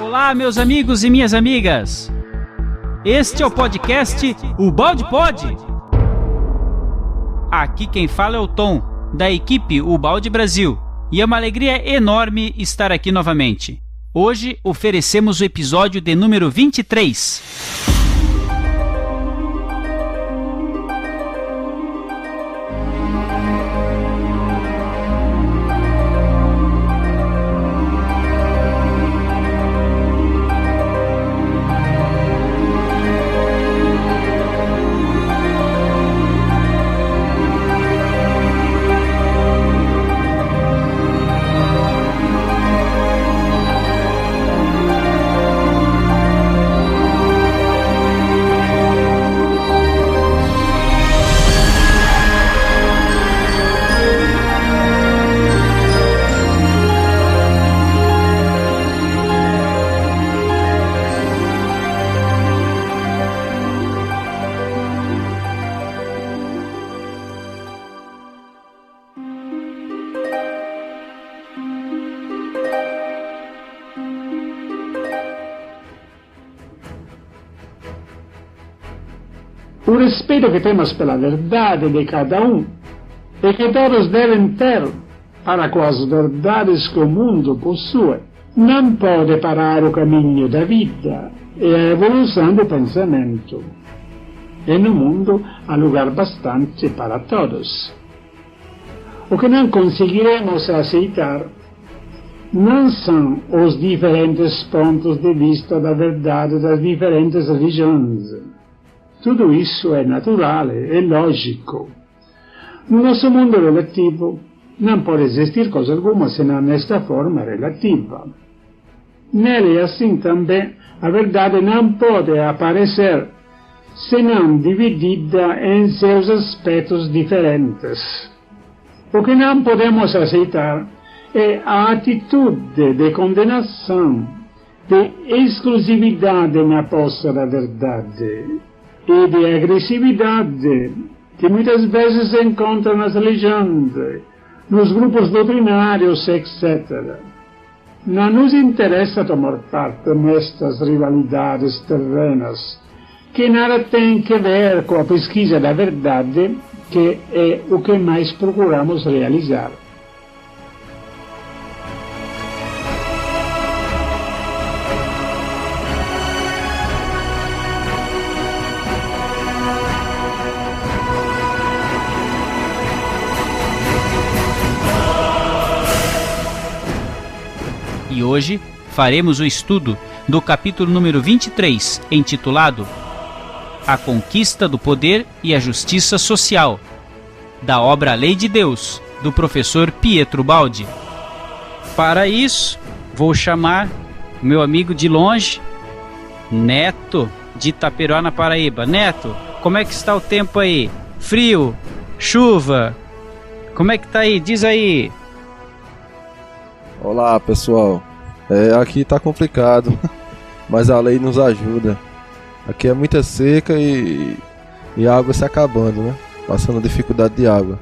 Olá, meus amigos e minhas amigas! Este é o podcast O Balde Pode! Aqui quem fala é o Tom, da equipe O Balde Brasil, e é uma alegria enorme estar aqui novamente. Hoje oferecemos o episódio de número 23. O respeito que temos pela verdade de cada um e que todos devem ter para com as verdades que o mundo possui não pode parar o caminho da vida e a evolução do pensamento. E no mundo há lugar bastante para todos. O que não conseguiremos aceitar não são os diferentes pontos de vista da verdade das diferentes religiões. Tudo isso é natural, é lógico. No nosso mundo relativo, não pode existir coisa alguma senão nesta forma relativa. Nele, assim também, a verdade não pode aparecer senão dividida em seus aspectos diferentes. O que não podemos aceitar é a atitude de condenação, de exclusividade na posse da verdade e de agressividade que muitas vezes se encontra nas religiões, nos grupos doutrinários, etc. Não nos interessa tomar parte nestas rivalidades terrenas, que nada têm que ver com a pesquisa da verdade, que é o que mais procuramos realizar. E hoje faremos o estudo do capítulo número 23, intitulado A Conquista do Poder e a Justiça Social, da obra A Lei de Deus, do professor Pietro Baldi. Para isso, vou chamar o meu amigo de longe, Neto, de Itaperuá, na Paraíba. Neto, como é que está o tempo aí? Frio? Chuva? Como é que tá aí? Diz aí. Olá pessoal, aqui tá complicado, mas a lei nos ajuda. Aqui é muita seca e a água se acabando, né? Passando dificuldade de água.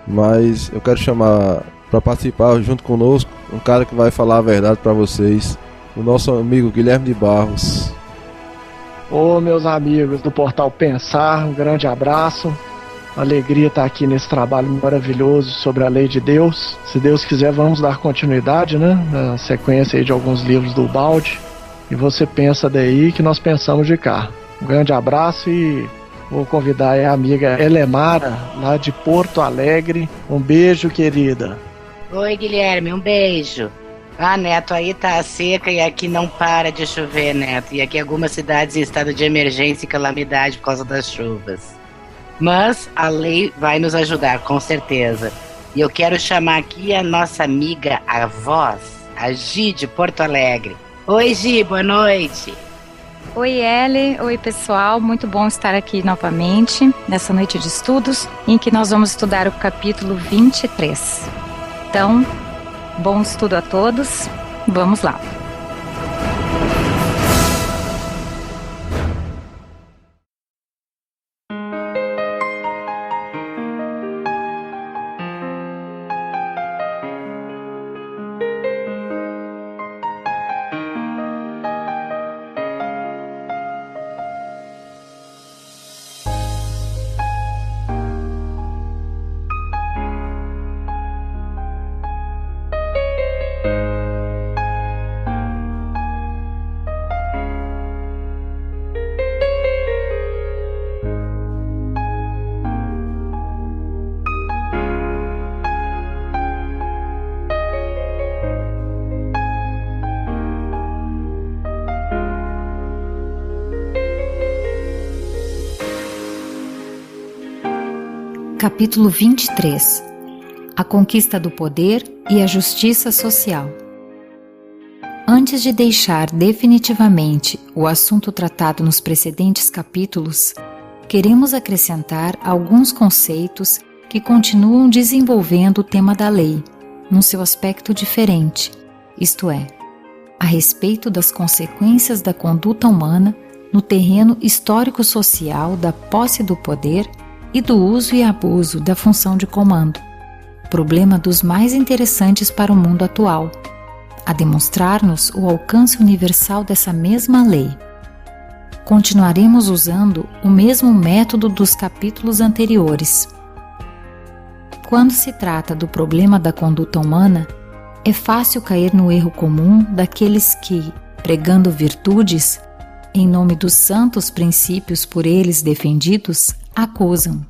Mas eu quero chamar para participar junto conosco um cara que vai falar a verdade para vocês, o nosso amigo Guilherme de Barros. Ô meus amigos do Portal Pensar, um grande abraço. Alegria estar aqui nesse trabalho maravilhoso sobre a Lei de Deus. Se Deus quiser, vamos dar continuidade, né? Na sequência aí de alguns livros do Baldi. E você pensa daí que nós pensamos de cá. Um grande abraço e vou convidar a amiga Elemara, lá de Porto Alegre. Um beijo, querida. Oi, Guilherme, um beijo. Neto, aí tá seca e aqui não para de chover, Neto. E aqui algumas cidades em estado de emergência e calamidade por causa das chuvas. Mas a lei vai nos ajudar, com certeza. E eu quero chamar aqui a nossa amiga, a voz, a Gi de Porto Alegre. Oi, Gi, boa noite. Oi, Eli. Oi, pessoal. Muito bom estar aqui novamente nessa noite de estudos, em que nós vamos estudar o capítulo 23. Então, bom estudo a todos. Vamos lá. Capítulo 23. A conquista do poder e a justiça social. Antes de deixar definitivamente o assunto tratado nos precedentes capítulos, queremos acrescentar alguns conceitos que continuam desenvolvendo o tema da lei, num seu aspecto diferente, isto é, a respeito das consequências da conduta humana no terreno histórico-social da posse do poder e do uso e abuso da função de comando, problema dos mais interessantes para o mundo atual, a demonstrar-nos o alcance universal dessa mesma lei. Continuaremos usando o mesmo método dos capítulos anteriores. Quando se trata do problema da conduta humana, é fácil cair no erro comum daqueles que, pregando virtudes, em nome dos santos princípios por eles defendidos, acusam,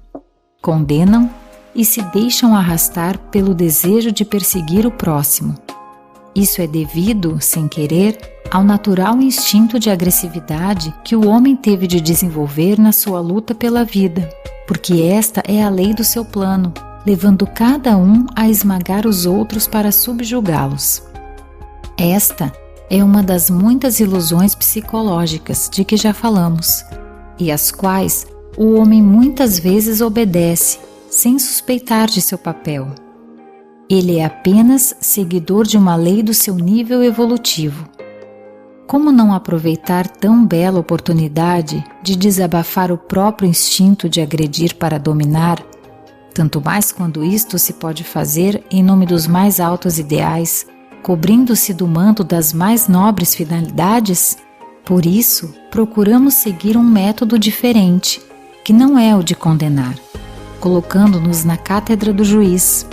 condenam e se deixam arrastar pelo desejo de perseguir o próximo. Isso é devido, sem querer, ao natural instinto de agressividade que o homem teve de desenvolver na sua luta pela vida, porque esta é a lei do seu plano, levando cada um a esmagar os outros para subjugá-los. Esta é uma das muitas ilusões psicológicas de que já falamos, e às quais o homem muitas vezes obedece, sem suspeitar de seu papel. Ele é apenas seguidor de uma lei do seu nível evolutivo. Como não aproveitar tão bela oportunidade de desabafar o próprio instinto de agredir para dominar, tanto mais quando isto se pode fazer em nome dos mais altos ideais, cobrindo-se do manto das mais nobres finalidades? Por isso, procuramos seguir um método diferente, que não é o de condenar, colocando-nos na cátedra do juiz,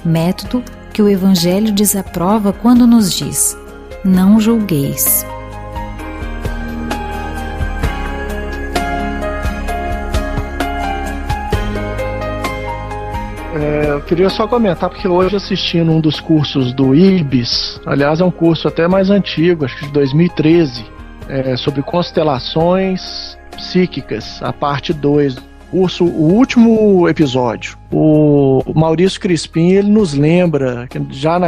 método que o Evangelho desaprova quando nos diz: não julgueis. Eu queria só comentar, porque hoje assistindo um dos cursos do IBIS, aliás é um curso até mais antigo, acho que de 2013, sobre constelações psíquicas, a parte 2 do curso, o último episódio. O Maurício Crispim, ele nos lembra que já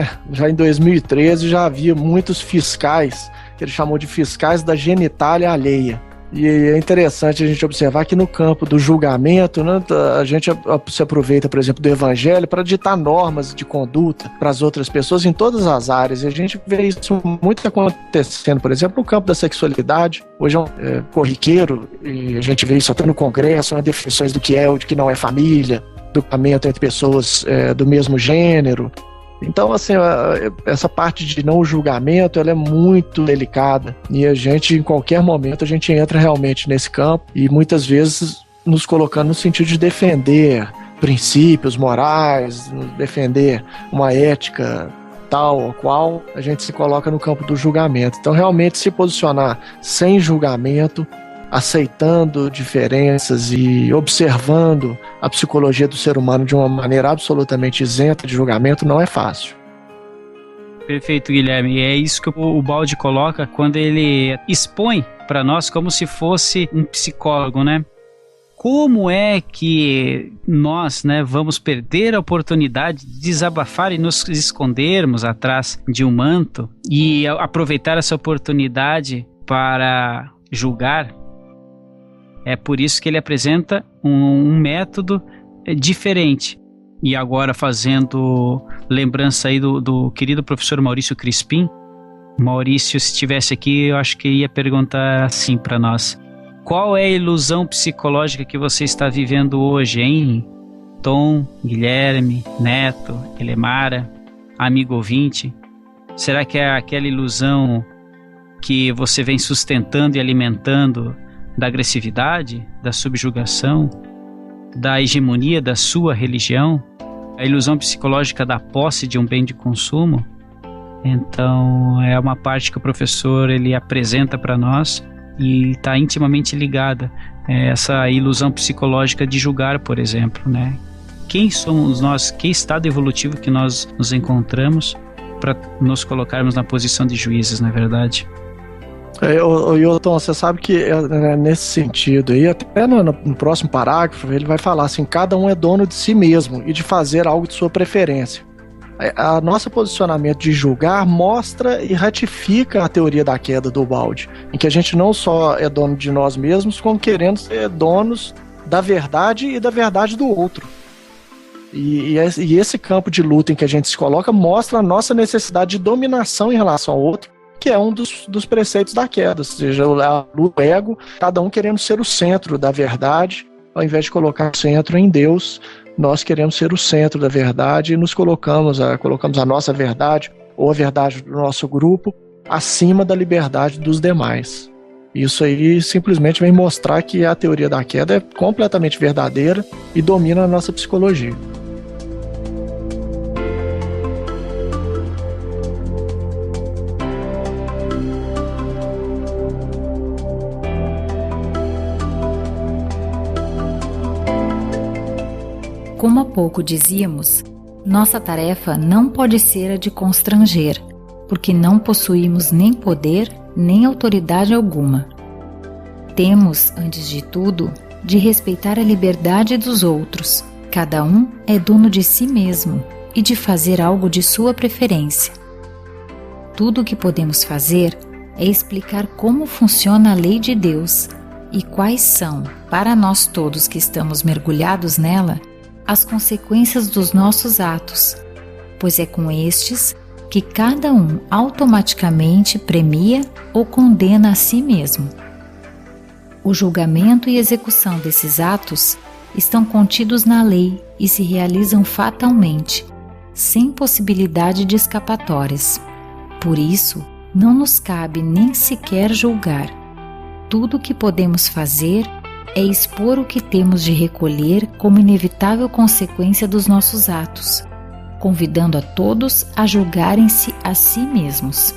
em 2013 já havia muitos fiscais, que ele chamou de fiscais da genitália alheia. E é interessante a gente observar que no campo do julgamento, né, a gente se aproveita, por exemplo, do Evangelho para ditar normas de conduta para as outras pessoas em todas as áreas. E a gente vê isso muito acontecendo, por exemplo, no campo da sexualidade. Hoje é corriqueiro, e a gente vê isso até no Congresso, né, definições do que é ou do que não é família, julgamento entre pessoas do mesmo gênero. Então, assim, essa parte de não julgamento, ela é muito delicada, e a gente, em qualquer momento, a gente entra realmente nesse campo, e muitas vezes nos colocando no sentido de defender princípios morais, defender uma ética tal ou qual, a gente se coloca no campo do julgamento. Então, realmente, se posicionar sem julgamento, aceitando diferenças e observando a psicologia do ser humano de uma maneira absolutamente isenta de julgamento não é fácil. Perfeito, Guilherme. E é isso que o Baldi coloca quando ele expõe para nós como se fosse um psicólogo, né? Como é que nós, né, vamos perder a oportunidade de desabafar e nos escondermos atrás de um manto e aproveitar essa oportunidade para julgar? É por isso que ele apresenta um método diferente. E agora, fazendo lembrança aí do querido professor Maurício Crispim, Maurício, se estivesse aqui, eu acho que ia perguntar assim para nós: qual é a ilusão psicológica que você está vivendo hoje, hein? Tom, Guilherme, Neto, Elemara, amigo ouvinte? Será que é aquela ilusão que você vem sustentando e alimentando da agressividade, da subjugação, da hegemonia da sua religião, a ilusão psicológica da posse de um bem de consumo? Então é uma parte que o professor ele apresenta para nós e está intimamente ligada a essa ilusão psicológica de julgar, por exemplo, né? Quem somos nós, que estado evolutivo que nós nos encontramos para nos colocarmos na posição de juízes, não é verdade? Yoton, você sabe que nesse sentido aí, até no próximo parágrafo, ele vai falar assim: cada um é dono de si mesmo e de fazer algo de sua preferência. A nosso posicionamento de julgar mostra e ratifica a teoria da queda do Ubaldi, em que a gente não só é dono de nós mesmos, como querendo ser donos da verdade e da verdade do outro. E esse campo de luta em que a gente se coloca mostra a nossa necessidade de dominação em relação ao outro, que é um dos preceitos da queda, ou seja, o ego, cada um querendo ser o centro da verdade, ao invés de colocar o centro em Deus. Nós queremos ser o centro da verdade e nos colocamos a nossa verdade, ou a verdade do nosso grupo, acima da liberdade dos demais. Isso aí simplesmente vem mostrar que a teoria da queda é completamente verdadeira e domina a nossa psicologia. Como há pouco dizíamos, nossa tarefa não pode ser a de constranger, porque não possuímos nem poder nem autoridade alguma. Temos, antes de tudo, de respeitar a liberdade dos outros. Cada um é dono de si mesmo e de fazer algo de sua preferência. Tudo o que podemos fazer é explicar como funciona a lei de Deus e quais são, para nós todos que estamos mergulhados nela, as consequências dos nossos atos, pois é com estes que cada um automaticamente premia ou condena a si mesmo. O julgamento e execução desses atos estão contidos na lei e se realizam fatalmente, sem possibilidade de escapatórias. Por isso, não nos cabe nem sequer julgar. Tudo o que podemos fazer é expor o que temos de recolher como inevitável consequência dos nossos atos, convidando a todos a julgarem-se a si mesmos.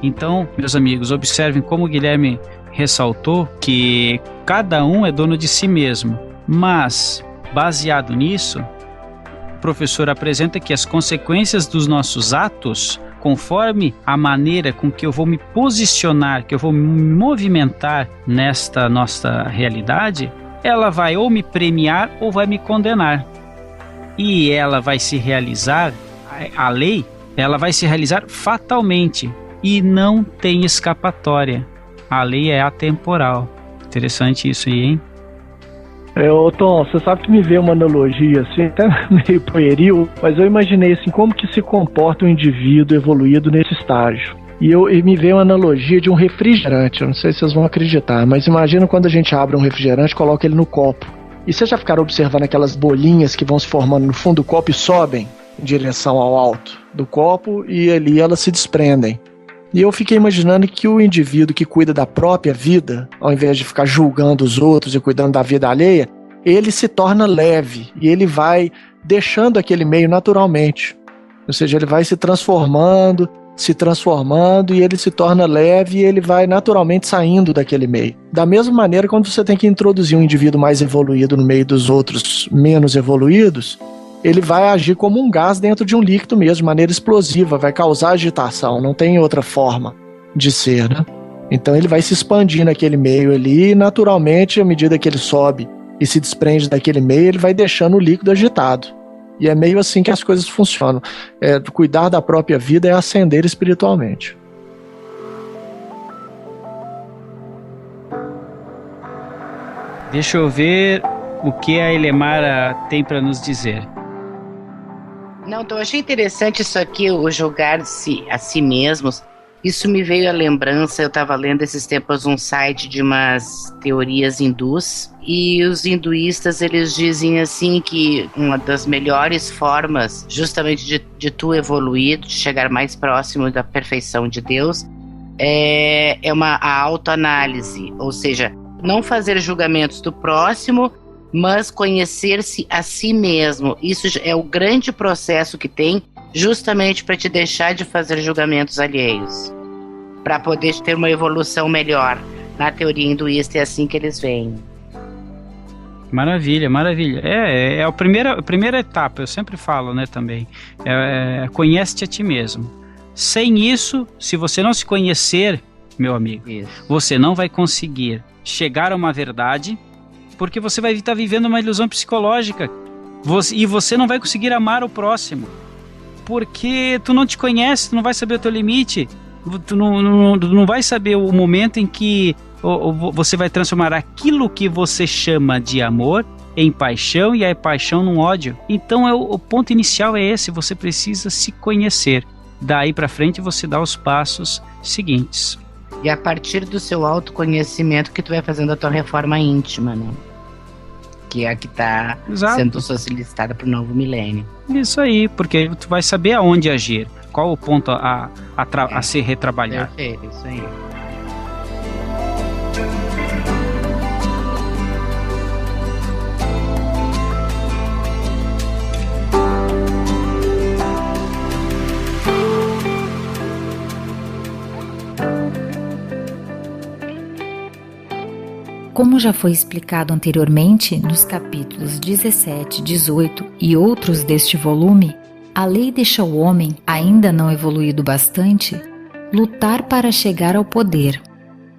Então, meus amigos, observem como o Guilherme ressaltou que cada um é dono de si mesmo, mas, baseado nisso, o professor apresenta que as consequências dos nossos atos, conforme a maneira com que eu vou me posicionar, que eu vou me movimentar nesta nossa realidade, ela vai ou me premiar ou vai me condenar. E ela vai se realizar, a lei, ela vai se realizar fatalmente e não tem escapatória. A lei é atemporal. Interessante isso aí, hein? Tom, você sabe que me veio uma analogia assim, até meio pueril, mas eu imaginei assim, como que se comporta um indivíduo evoluído nesse estágio. E me veio uma analogia de um refrigerante, eu não sei se vocês vão acreditar, mas imagina quando a gente abre um refrigerante e coloca ele no copo. E vocês já ficaram observando aquelas bolinhas que vão se formando no fundo do copo e sobem em direção ao alto do copo e ali elas se desprendem. E eu fiquei imaginando que o indivíduo que cuida da própria vida, ao invés de ficar julgando os outros e cuidando da vida alheia, ele se torna leve e ele vai deixando aquele meio naturalmente. Ou seja, ele vai se transformando e ele se torna leve e ele vai naturalmente saindo daquele meio. Da mesma maneira, quando você tem que introduzir um indivíduo mais evoluído no meio dos outros menos evoluídos, ele vai agir como um gás dentro de um líquido mesmo, de maneira explosiva, vai causar agitação, não tem outra forma de ser, né? Então ele vai se expandir naquele meio ali e naturalmente, à medida que ele sobe e se desprende daquele meio, ele vai deixando o líquido agitado. E é meio assim que as coisas funcionam. Cuidar da própria vida é ascender espiritualmente. Deixa eu ver o que a Elemara tem para nos dizer. Não, então eu achei interessante isso aqui, o julgar-se a si mesmos. Isso me veio à lembrança, eu estava lendo esses tempos um site de umas teorias hindus, e os hinduístas, eles dizem assim que uma das melhores formas justamente de tu evoluir, de chegar mais próximo da perfeição de Deus, é a autoanálise, ou seja, não fazer julgamentos do próximo, mas conhecer-se a si mesmo. Isso é o grande processo que tem, justamente para te deixar de fazer julgamentos alheios, para poder ter uma evolução melhor. Na teoria hinduísta é assim que eles veem. Maravilha, maravilha. É a primeira etapa, eu sempre falo, né, também. Conhece-te a ti mesmo. Sem isso, se você não se conhecer, meu amigo, você não vai conseguir chegar a uma verdade, porque você vai estar vivendo uma ilusão psicológica. E você não vai conseguir amar o próximo, porque tu não te conhece, tu não vai saber o teu limite, tu não vai saber o momento em que você vai transformar aquilo que você chama de amor em paixão e a paixão num ódio. Então o ponto inicial é esse, você precisa se conhecer. Daí pra frente você dá os passos seguintes. E a partir do seu autoconhecimento que tu vai fazendo a tua reforma íntima, né? Que é a que tá sendo solicitada pro novo milênio. Isso aí, porque tu vai saber aonde agir, qual o ponto a ser retrabalhado. Perfeito, isso aí. Como já foi explicado anteriormente nos capítulos 17, 18 e outros deste volume, a lei deixa o homem, ainda não evoluído bastante, lutar para chegar ao poder,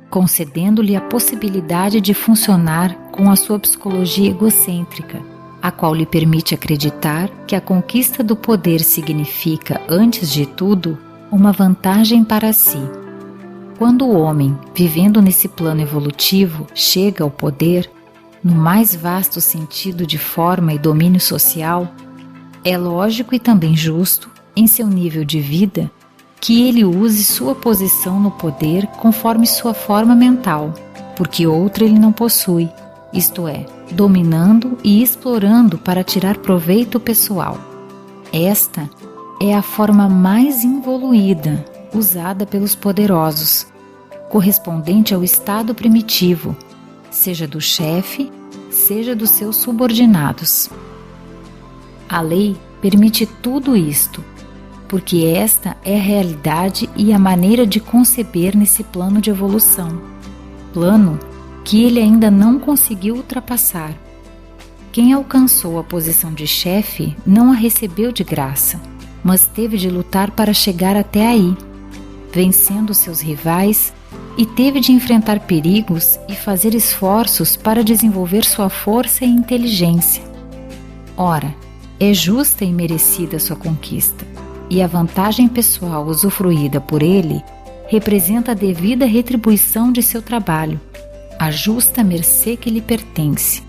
concedendo-lhe a possibilidade de funcionar com a sua psicologia egocêntrica, a qual lhe permite acreditar que a conquista do poder significa, antes de tudo, uma vantagem para si. Quando o homem, vivendo nesse plano evolutivo, chega ao poder, no mais vasto sentido de forma e domínio social, é lógico e também justo, em seu nível de vida, que ele use sua posição no poder conforme sua forma mental, porque outra ele não possui, isto é, dominando e explorando para tirar proveito pessoal. Esta é a forma mais involuída usada pelos poderosos, correspondente ao estado primitivo, seja do chefe, seja dos seus subordinados. A lei permite tudo isto, porque esta é a realidade e a maneira de conceber nesse plano de evolução, plano que ele ainda não conseguiu ultrapassar. Quem alcançou a posição de chefe não a recebeu de graça, mas teve de lutar para chegar até aí, vencendo seus rivais, e teve de enfrentar perigos e fazer esforços para desenvolver sua força e inteligência. Ora, é justa e merecida sua conquista, e a vantagem pessoal usufruída por ele representa a devida retribuição de seu trabalho, a justa mercê que lhe pertence.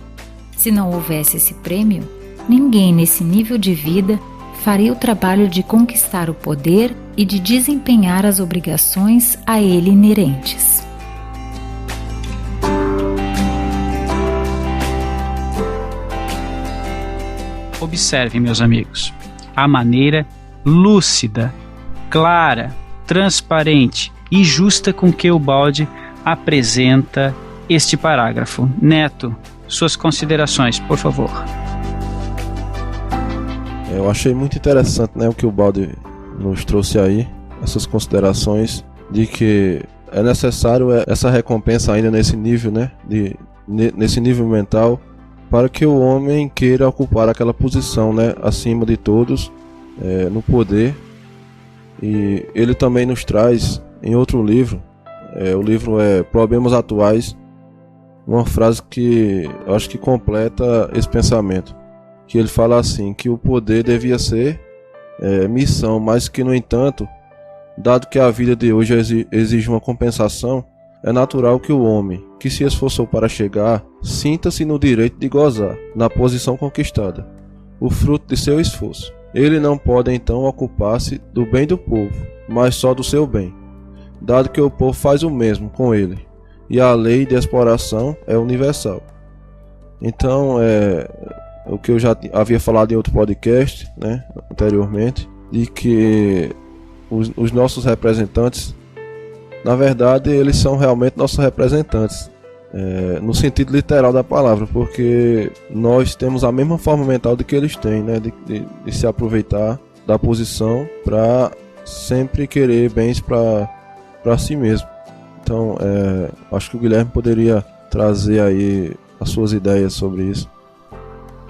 Se não houvesse esse prêmio, ninguém nesse nível de vida faria o trabalho de conquistar o poder e de desempenhar as obrigações a ele inerentes. Observem, meus amigos, a maneira lúcida, clara, transparente e justa com que o Baldi apresenta este parágrafo. Neto, suas considerações, por favor. Eu achei muito interessante, né, o que o Baldi nos trouxe aí, essas considerações de que é necessário essa recompensa ainda nesse nível, né, nesse nível mental, para que o homem queira ocupar aquela posição, né, acima de todos, no poder. E ele também nos traz em outro livro, o livro é Problemas Atuais, uma frase que eu acho que completa esse pensamento, que ele fala assim, que o poder devia ser missão, mas que, no entanto, dado que a vida de hoje exige uma compensação, é natural que o homem, que se esforçou para chegar, sinta-se no direito de gozar, na posição conquistada, o fruto de seu esforço. Ele não pode então ocupar-se do bem do povo, mas só do seu bem, dado que o povo faz o mesmo com ele, e a lei de exploração é universal. Então, o que eu já havia falado em outro podcast, né, anteriormente, de que os nossos representantes, na verdade, eles são realmente nossos representantes, no sentido literal da palavra, porque nós temos a mesma forma mental de que eles têm, né, de se aproveitar da posição para sempre querer bens para si mesmo. Então, acho que o Guilherme poderia trazer aí as suas ideias sobre isso.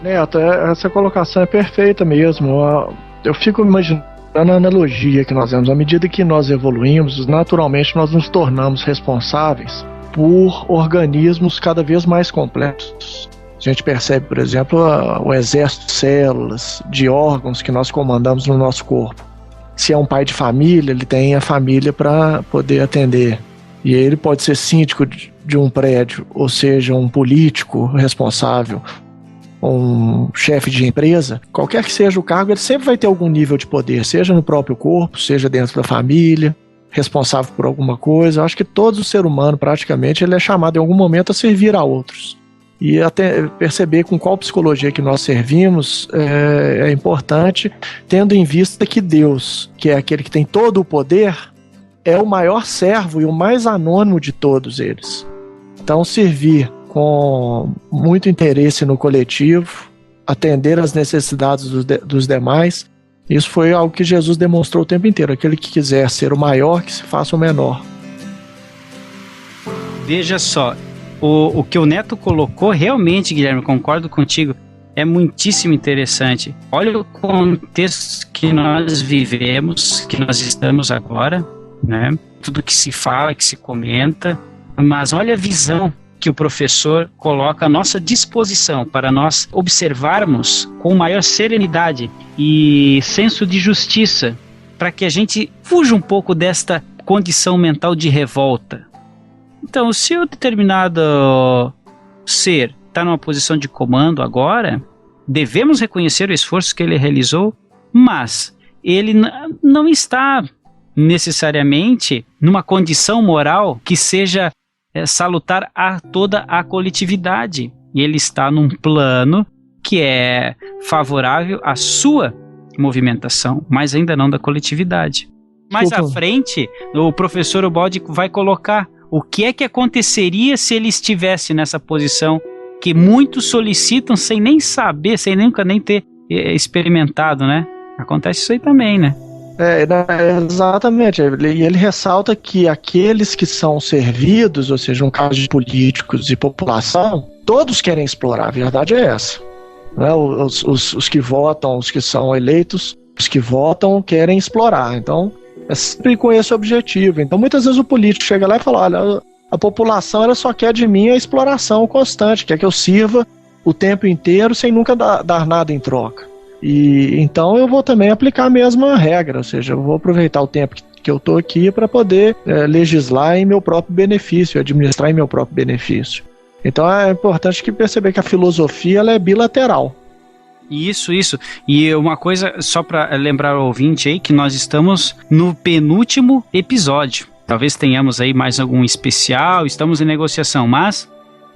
Neto, essa colocação é perfeita mesmo. Eu fico imaginando a analogia que nós temos. À medida que nós evoluímos, naturalmente nós nos tornamos responsáveis por organismos cada vez mais complexos. A gente percebe, por exemplo, o exército de células, de órgãos que nós comandamos no nosso corpo. Se é um pai de família, ele tem a família para poder atender. E ele pode ser síndico de um prédio, ou seja, um político responsável, um chefe de empresa. Qualquer que seja o cargo, ele sempre vai ter algum nível de poder, seja no próprio corpo, seja dentro da família, responsável por alguma coisa. Eu acho que todo ser humano, praticamente, ele é chamado em algum momento a servir a outros. E até perceber com qual psicologia que nós servimos é importante, tendo em vista que Deus, que é aquele que tem todo o poder, é o maior servo e o mais anônimo de todos eles. Então, servir com muito interesse no coletivo, atender às necessidades dos demais, isso foi algo que Jesus demonstrou o tempo inteiro. Aquele que quiser ser o maior, que se faça o menor. Veja só, o que o Neto colocou, realmente, Guilherme, concordo contigo, é muitíssimo interessante. Olha o contexto que nós vivemos, que nós estamos agora, né? Tudo que se fala, que se comenta, mas olha a visão que o professor coloca à nossa disposição para nós observarmos com maior serenidade e senso de justiça, para que a gente fuja um pouco desta condição mental de revolta. Então, se o determinado ser está numa posição de comando agora, devemos reconhecer o esforço que ele realizou, mas ele não está necessariamente numa condição moral que seja salutar a toda a coletividade. E ele está num plano que é favorável à sua movimentação, mas ainda não da coletividade. Mais à frente, o professor Ubaldi vai colocar o que é que aconteceria se ele estivesse nessa posição que muitos solicitam sem nem saber, sem nunca nem ter experimentado, né? Acontece isso aí também, né? Exatamente. E ele ressalta que aqueles que são servidos, ou seja, um caso de políticos e população, todos querem explorar, a verdade é essa. Né? Os que votam, os que são eleitos, os que votam querem explorar. Então, é sempre com esse objetivo. Então, muitas vezes o político chega lá e fala, olha, a população ela só quer de mim a exploração constante, quer que eu sirva o tempo inteiro sem nunca dar nada em troca. E então eu vou também aplicar a mesma regra, ou seja, eu vou aproveitar o tempo que eu estou aqui para poder legislar em meu próprio benefício, administrar em meu próprio benefício. Então é importante perceber que a filosofia ela é bilateral. Isso. E uma coisa, só para lembrar o ouvinte aí, que nós estamos no penúltimo episódio. Talvez tenhamos aí mais algum especial, estamos em negociação, mas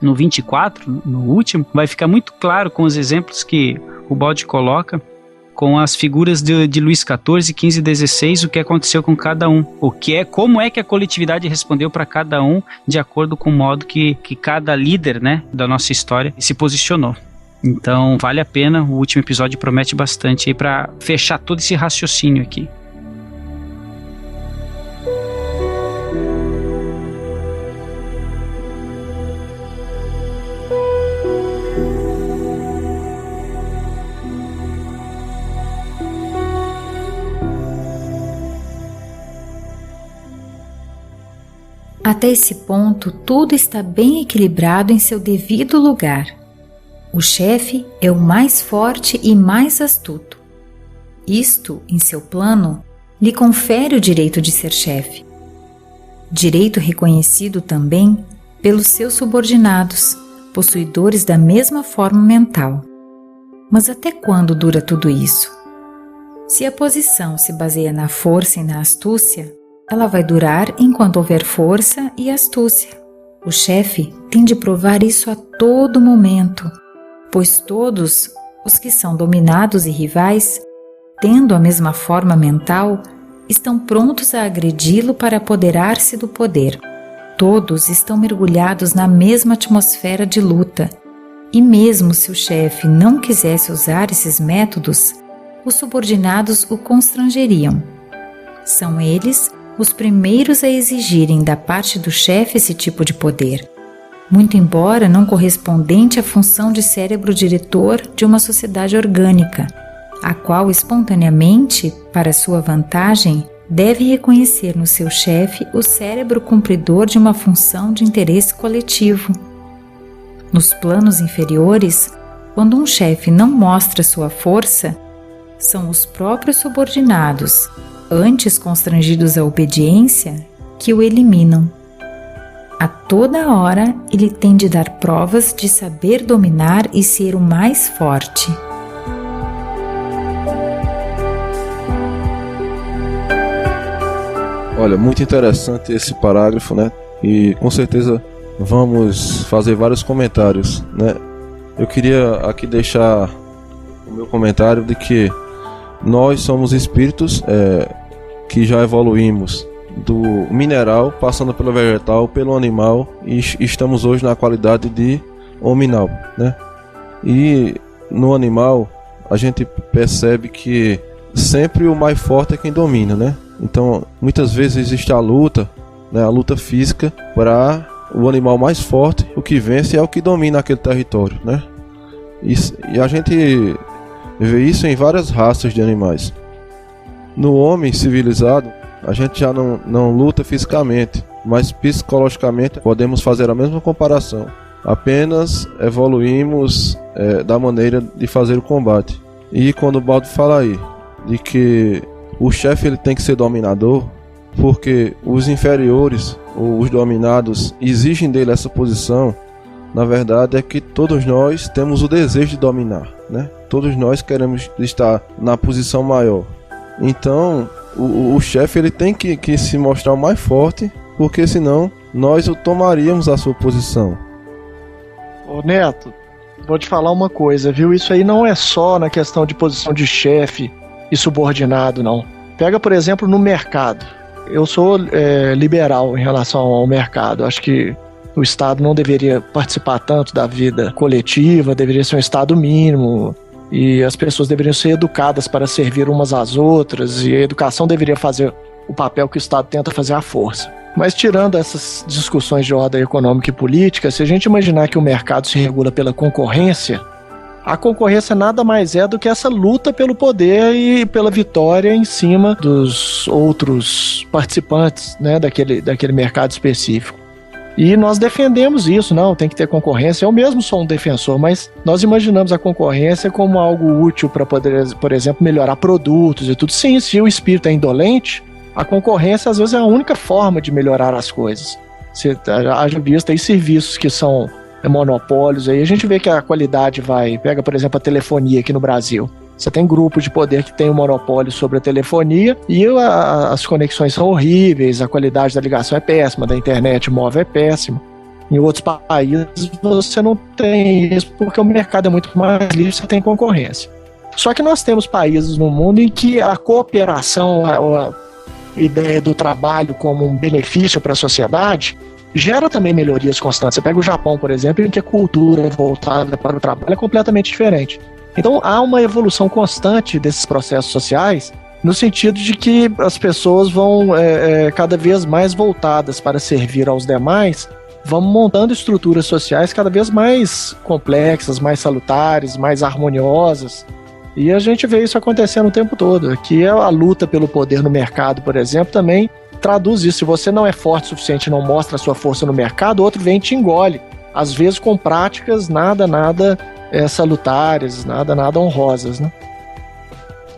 no 24, no último, vai ficar muito claro com os exemplos que o Ubaldi coloca, com as figuras de Luís XIV, 15 e 16, o que aconteceu com cada um, como é que a coletividade respondeu para cada um, de acordo com o modo que cada líder, né, da nossa história se posicionou. Então vale a pena, o último episódio promete bastante aí para fechar todo esse raciocínio aqui. Até esse ponto, tudo está bem equilibrado em seu devido lugar. O chefe é o mais forte e mais astuto. Isto, em seu plano, lhe confere o direito de ser chefe. Direito reconhecido também pelos seus subordinados, possuidores da mesma forma mental. Mas até quando dura tudo isso? Se a posição se baseia na força e na astúcia, ela vai durar enquanto houver força e astúcia. O chefe tem de provar isso a todo momento, pois todos os que são dominados e rivais, tendo a mesma forma mental, estão prontos a agredi-lo para apoderar-se do poder. Todos estão mergulhados na mesma atmosfera de luta, e mesmo se o chefe não quisesse usar esses métodos, os subordinados o constrangeriam. São eles os primeiros a exigirem da parte do chefe esse tipo de poder. muito embora não correspondente à função de cérebro diretor de uma sociedade orgânica, a qual espontaneamente, para sua vantagem, deve reconhecer no seu chefe o cérebro cumpridor de uma função de interesse coletivo. Nos planos inferiores, quando um chefe não mostra sua força, são os próprios subordinados, antes constrangidos à obediência, que o eliminam. A toda hora ele tem de dar provas de saber dominar e ser o mais forte. Olha, muito interessante esse parágrafo, né? E com certeza vamos fazer vários comentários, né? Eu queria aqui deixar o meu comentário de que nós somos espíritos que já evoluímos do mineral, passando pelo vegetal, pelo animal, e estamos hoje na qualidade de hominal, né? E no animal a gente percebe que sempre o mais forte é quem domina, né? Então muitas vezes existe a luta, né? A luta física para o animal mais forte, o que vence é o que domina aquele território, né? E a gente vê isso em várias raças de animais. No homem civilizado, a gente já não luta fisicamente, mas psicologicamente podemos fazer a mesma comparação. Apenas evoluímos da maneira de fazer o combate. E quando o Baldo fala aí de que o chefe ele tem que ser dominador, porque os inferiores ou os dominados exigem dele essa posição, na verdade é que todos nós temos o desejo de dominar, né? Todos nós queremos estar na posição maior. Então o chefe ele tem que se mostrar o mais forte, porque senão nós o tomaríamos a sua posição. Ô Neto, vou te falar uma coisa, viu? Isso aí não é só na questão de posição de chefe e subordinado, não. Pega, por exemplo, no mercado. Eu sou liberal em relação ao mercado. Acho que o Estado não deveria participar tanto da vida coletiva, deveria ser um Estado mínimo, e as pessoas deveriam ser educadas para servir umas às outras, e a educação deveria fazer o papel que o Estado tenta fazer à força. Mas tirando essas discussões de ordem econômica e política, se a gente imaginar que o mercado se regula pela concorrência, a concorrência nada mais é do que essa luta pelo poder e pela vitória em cima dos outros participantes, né, daquele mercado específico. E nós defendemos isso, não, tem que ter concorrência. Eu mesmo sou um defensor, mas nós imaginamos a concorrência como algo útil para poder, por exemplo, melhorar produtos e tudo. Sim, se o espírito é indolente, a concorrência às vezes é a única forma de melhorar as coisas. Você haja visto aí serviços que são monopólios, aí a gente vê que a qualidade pega, por exemplo, a telefonia aqui no Brasil. Você tem grupos de poder que tem um monopólio sobre a telefonia e as conexões são horríveis, a qualidade da ligação é péssima, da internet móvel é péssima. Em outros países você não tem isso porque o mercado é muito mais livre, você tem concorrência. Só que nós temos países no mundo em que a cooperação, a ideia do trabalho como um benefício para a sociedade, gera também melhorias constantes. Você pega o Japão, por exemplo, em que a cultura voltada para o trabalho é completamente diferente. Então há uma evolução constante desses processos sociais, no sentido de que as pessoas vão cada vez mais voltadas para servir aos demais, vão montando estruturas sociais cada vez mais complexas, mais salutares, mais harmoniosas. E a gente vê isso acontecendo o tempo todo. Aqui a luta pelo poder no mercado, por exemplo, também traduz isso. Se você não é forte o suficiente e não mostra a sua força no mercado, outro vem e te engole. Às vezes com práticas nada salutares, nada honrosas, né?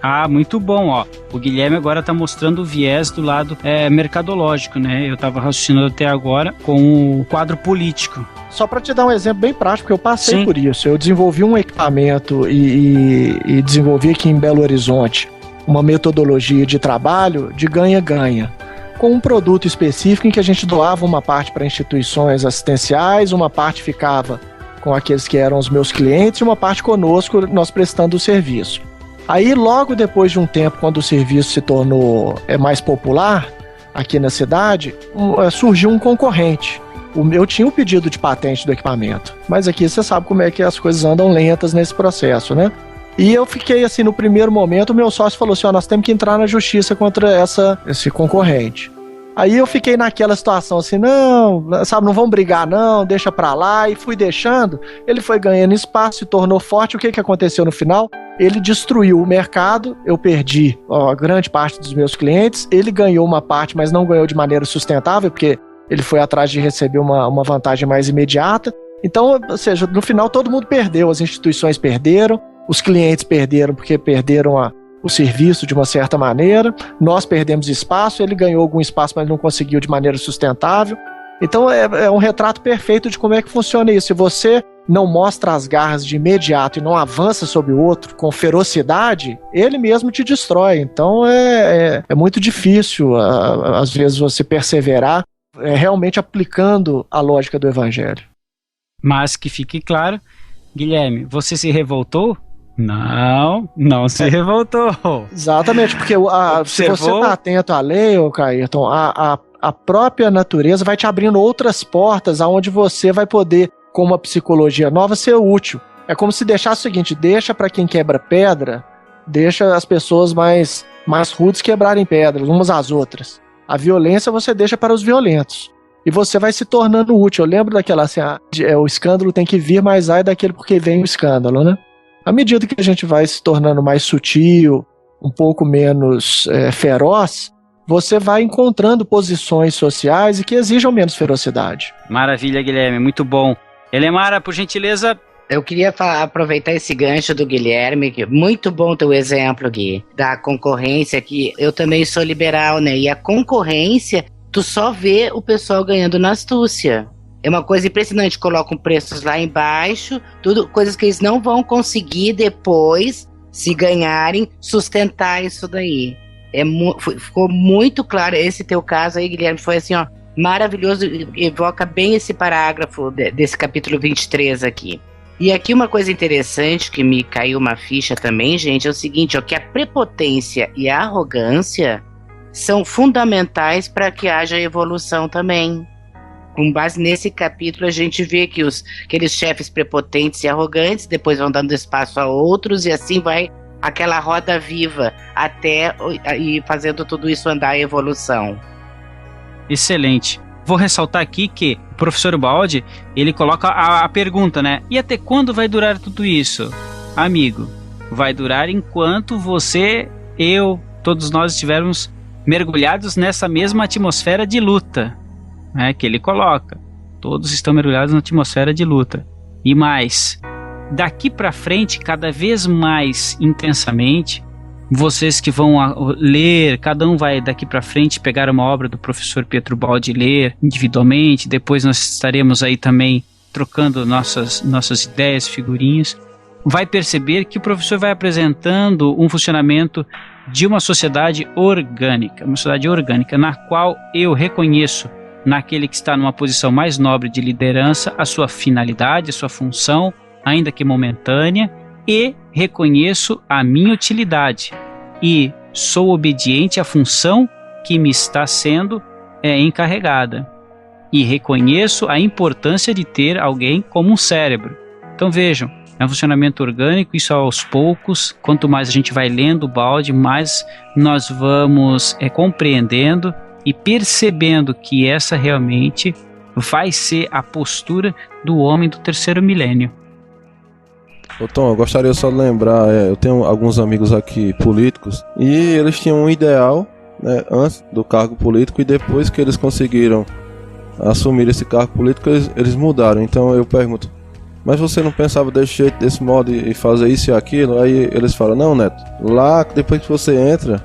Ah, muito bom, ó. O Guilherme agora tá mostrando o viés do lado mercadológico, né? Eu tava raciocinando até agora com o quadro político. Só para te dar um exemplo bem prático, porque eu passei por isso. Eu desenvolvi um equipamento e desenvolvi aqui em Belo Horizonte uma metodologia de trabalho de ganha-ganha, com um produto específico em que a gente doava uma parte para instituições assistenciais, uma parte ficava com aqueles que eram os meus clientes e uma parte conosco, nós prestando o serviço. Aí, logo depois de um tempo, quando o serviço se tornou mais popular aqui na cidade, surgiu um concorrente. Eu tinha o pedido de patente do equipamento, mas aqui você sabe como é que as coisas andam lentas nesse processo, né? E eu fiquei assim, no primeiro momento, o meu sócio falou assim, nós temos que entrar na justiça contra esse concorrente. Aí eu fiquei naquela situação assim, não, sabe, não vamos brigar não, deixa pra lá, e fui deixando. Ele foi ganhando espaço, se tornou forte. O que aconteceu no final? Ele destruiu o mercado, eu perdi grande parte dos meus clientes, ele ganhou uma parte, mas não ganhou de maneira sustentável, porque ele foi atrás de receber uma vantagem mais imediata. Então, ou seja, no final todo mundo perdeu, as instituições perderam, os clientes perderam porque perderam o serviço de uma certa maneira, nós perdemos espaço, ele ganhou algum espaço, mas não conseguiu de maneira sustentável. Então é um retrato perfeito de como é que funciona isso. Se você não mostra as garras de imediato e não avança sobre o outro com ferocidade, ele mesmo te destrói. Então é muito difícil, às vezes, você perseverar realmente aplicando a lógica do evangelho. Mas que fique claro, Guilherme, você se revoltou? Não se revoltou. Exatamente, porque se você está atento à lei, Cairton, a própria natureza vai te abrindo outras portas aonde você vai poder, com uma psicologia nova, ser útil. É como se deixasse o seguinte, deixa para quem quebra pedra, deixa as pessoas mais rudes quebrarem pedras, umas às outras. A violência você deixa para os violentos. E você vai se tornando útil. Eu lembro daquela assim, o escândalo tem que vir, mas ai daquele porque vem o escândalo, né? À medida que a gente vai se tornando mais sutil, um pouco menos feroz, você vai encontrando posições sociais e que exijam menos ferocidade. Maravilha, Guilherme, muito bom. Elemara, por gentileza. Eu queria aproveitar esse gancho do Guilherme, que muito bom teu exemplo, Gui, da concorrência, que eu também sou liberal, né? E a concorrência, tu só vê o pessoal ganhando na astúcia. É uma coisa impressionante, colocam preços lá embaixo, tudo, coisas que eles não vão conseguir depois, se ganharem, sustentar isso daí. Ficou muito claro, esse teu caso aí, Guilherme, foi assim, maravilhoso, evoca bem esse parágrafo desse capítulo 23 aqui. E aqui uma coisa interessante que me caiu uma ficha também, gente, é o seguinte, que a prepotência e a arrogância são fundamentais para que haja evolução também. Com base nesse capítulo, a gente vê que aqueles chefes prepotentes e arrogantes depois vão dando espaço a outros e assim vai aquela roda viva até e fazendo tudo isso andar em evolução. Excelente. Vou ressaltar aqui que o professor Baldi, ele coloca a pergunta, né? E até quando vai durar tudo isso? Amigo, vai durar enquanto você, eu, todos nós estivermos mergulhados nessa mesma atmosfera de luta. Que ele coloca, todos estão mergulhados na atmosfera de luta. E mais, daqui para frente, cada vez mais intensamente, vocês que vão ler, cada um vai daqui para frente pegar uma obra do professor Pietro Baldi e ler individualmente, depois nós estaremos aí também trocando nossas ideias, figurinhas, vai perceber que o professor vai apresentando um funcionamento de uma sociedade orgânica, na qual eu reconheço naquele que está numa posição mais nobre de liderança, a sua finalidade, a sua função, ainda que momentânea, e reconheço a minha utilidade e sou obediente à função que me está sendo encarregada. E reconheço a importância de ter alguém como um cérebro. Então vejam, é um funcionamento orgânico, isso aos poucos, quanto mais a gente vai lendo o Baldi, mais nós vamos compreendendo e percebendo que essa realmente vai ser a postura do homem do terceiro milênio. Ô Tom, eu gostaria só de lembrar, eu tenho alguns amigos aqui políticos e eles tinham um ideal, né, antes do cargo político, e depois que eles conseguiram assumir esse cargo político, eles mudaram. Então eu pergunto, mas você não pensava desse jeito, desse modo e fazer isso e aquilo? Aí eles falam, não, Neto, lá depois que você entra,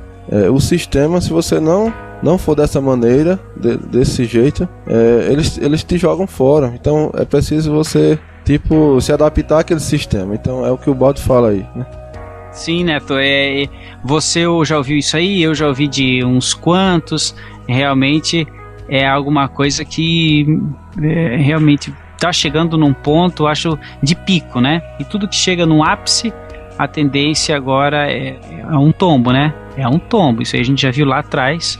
o sistema, se você não for dessa maneira, desse jeito, eles te jogam fora. Então é preciso você, se adaptar àquele sistema. Então é o que o Baldi fala aí, né? Sim, Neto, você já ouviu isso aí, eu já ouvi de uns quantos, realmente é alguma coisa que realmente está chegando num ponto, acho, de pico, né? E tudo que chega num ápice, a tendência agora é um tombo, né? É um tombo, isso aí a gente já viu lá atrás,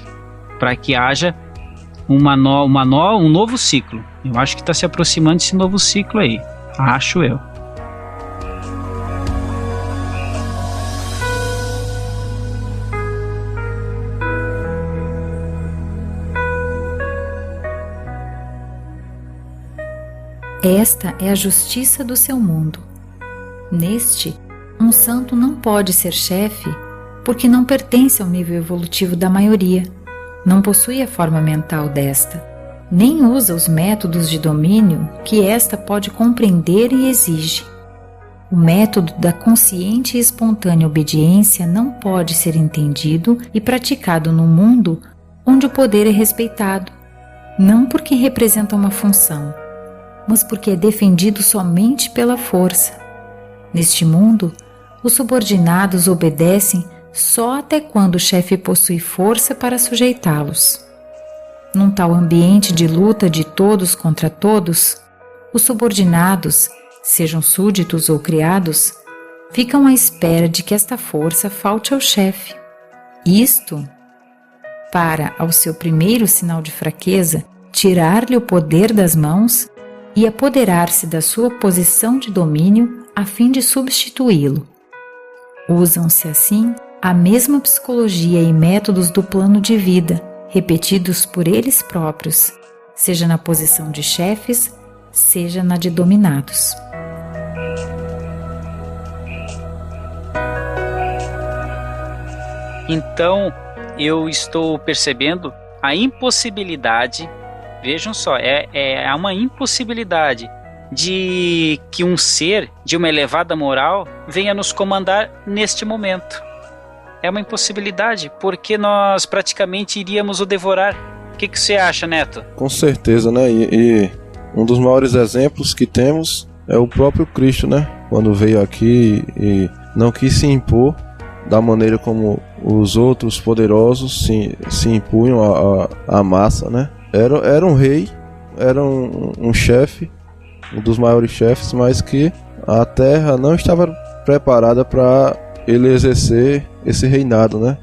para que haja um novo ciclo. Eu acho que está se aproximando desse novo ciclo aí, acho eu. Esta é a justiça do seu mundo. Neste, um santo não pode ser chefe porque não pertence ao nível evolutivo da maioria, não possui a forma mental desta, nem usa os métodos de domínio que esta pode compreender e exige. O método da consciente e espontânea obediência não pode ser entendido e praticado no mundo onde o poder é respeitado, não porque representa uma função, mas porque é defendido somente pela força. Neste mundo, os subordinados obedecem só até quando o chefe possui força para sujeitá-los. Num tal ambiente de luta de todos contra todos, os subordinados, sejam súditos ou criados, ficam à espera de que esta força falte ao chefe. Isto, para, ao seu primeiro sinal de fraqueza, tirar-lhe o poder das mãos e apoderar-se da sua posição de domínio a fim de substituí-lo. Usam-se assim a mesma psicologia e métodos do plano de vida, repetidos por eles próprios, seja na posição de chefes, seja na de dominados. Então, eu estou percebendo a impossibilidade, vejam só, é uma impossibilidade de que um ser de uma elevada moral venha nos comandar neste momento. É uma impossibilidade, porque nós praticamente iríamos o devorar. O que você acha, Neto? Com certeza, né? E um dos maiores exemplos que temos é o próprio Cristo, né? Quando veio aqui e não quis se impor da maneira como os outros poderosos se impunham à massa, né? Era um rei, era um chefe, um dos maiores chefes, mas que a terra não estava preparada para ele exercer esse reinado, né?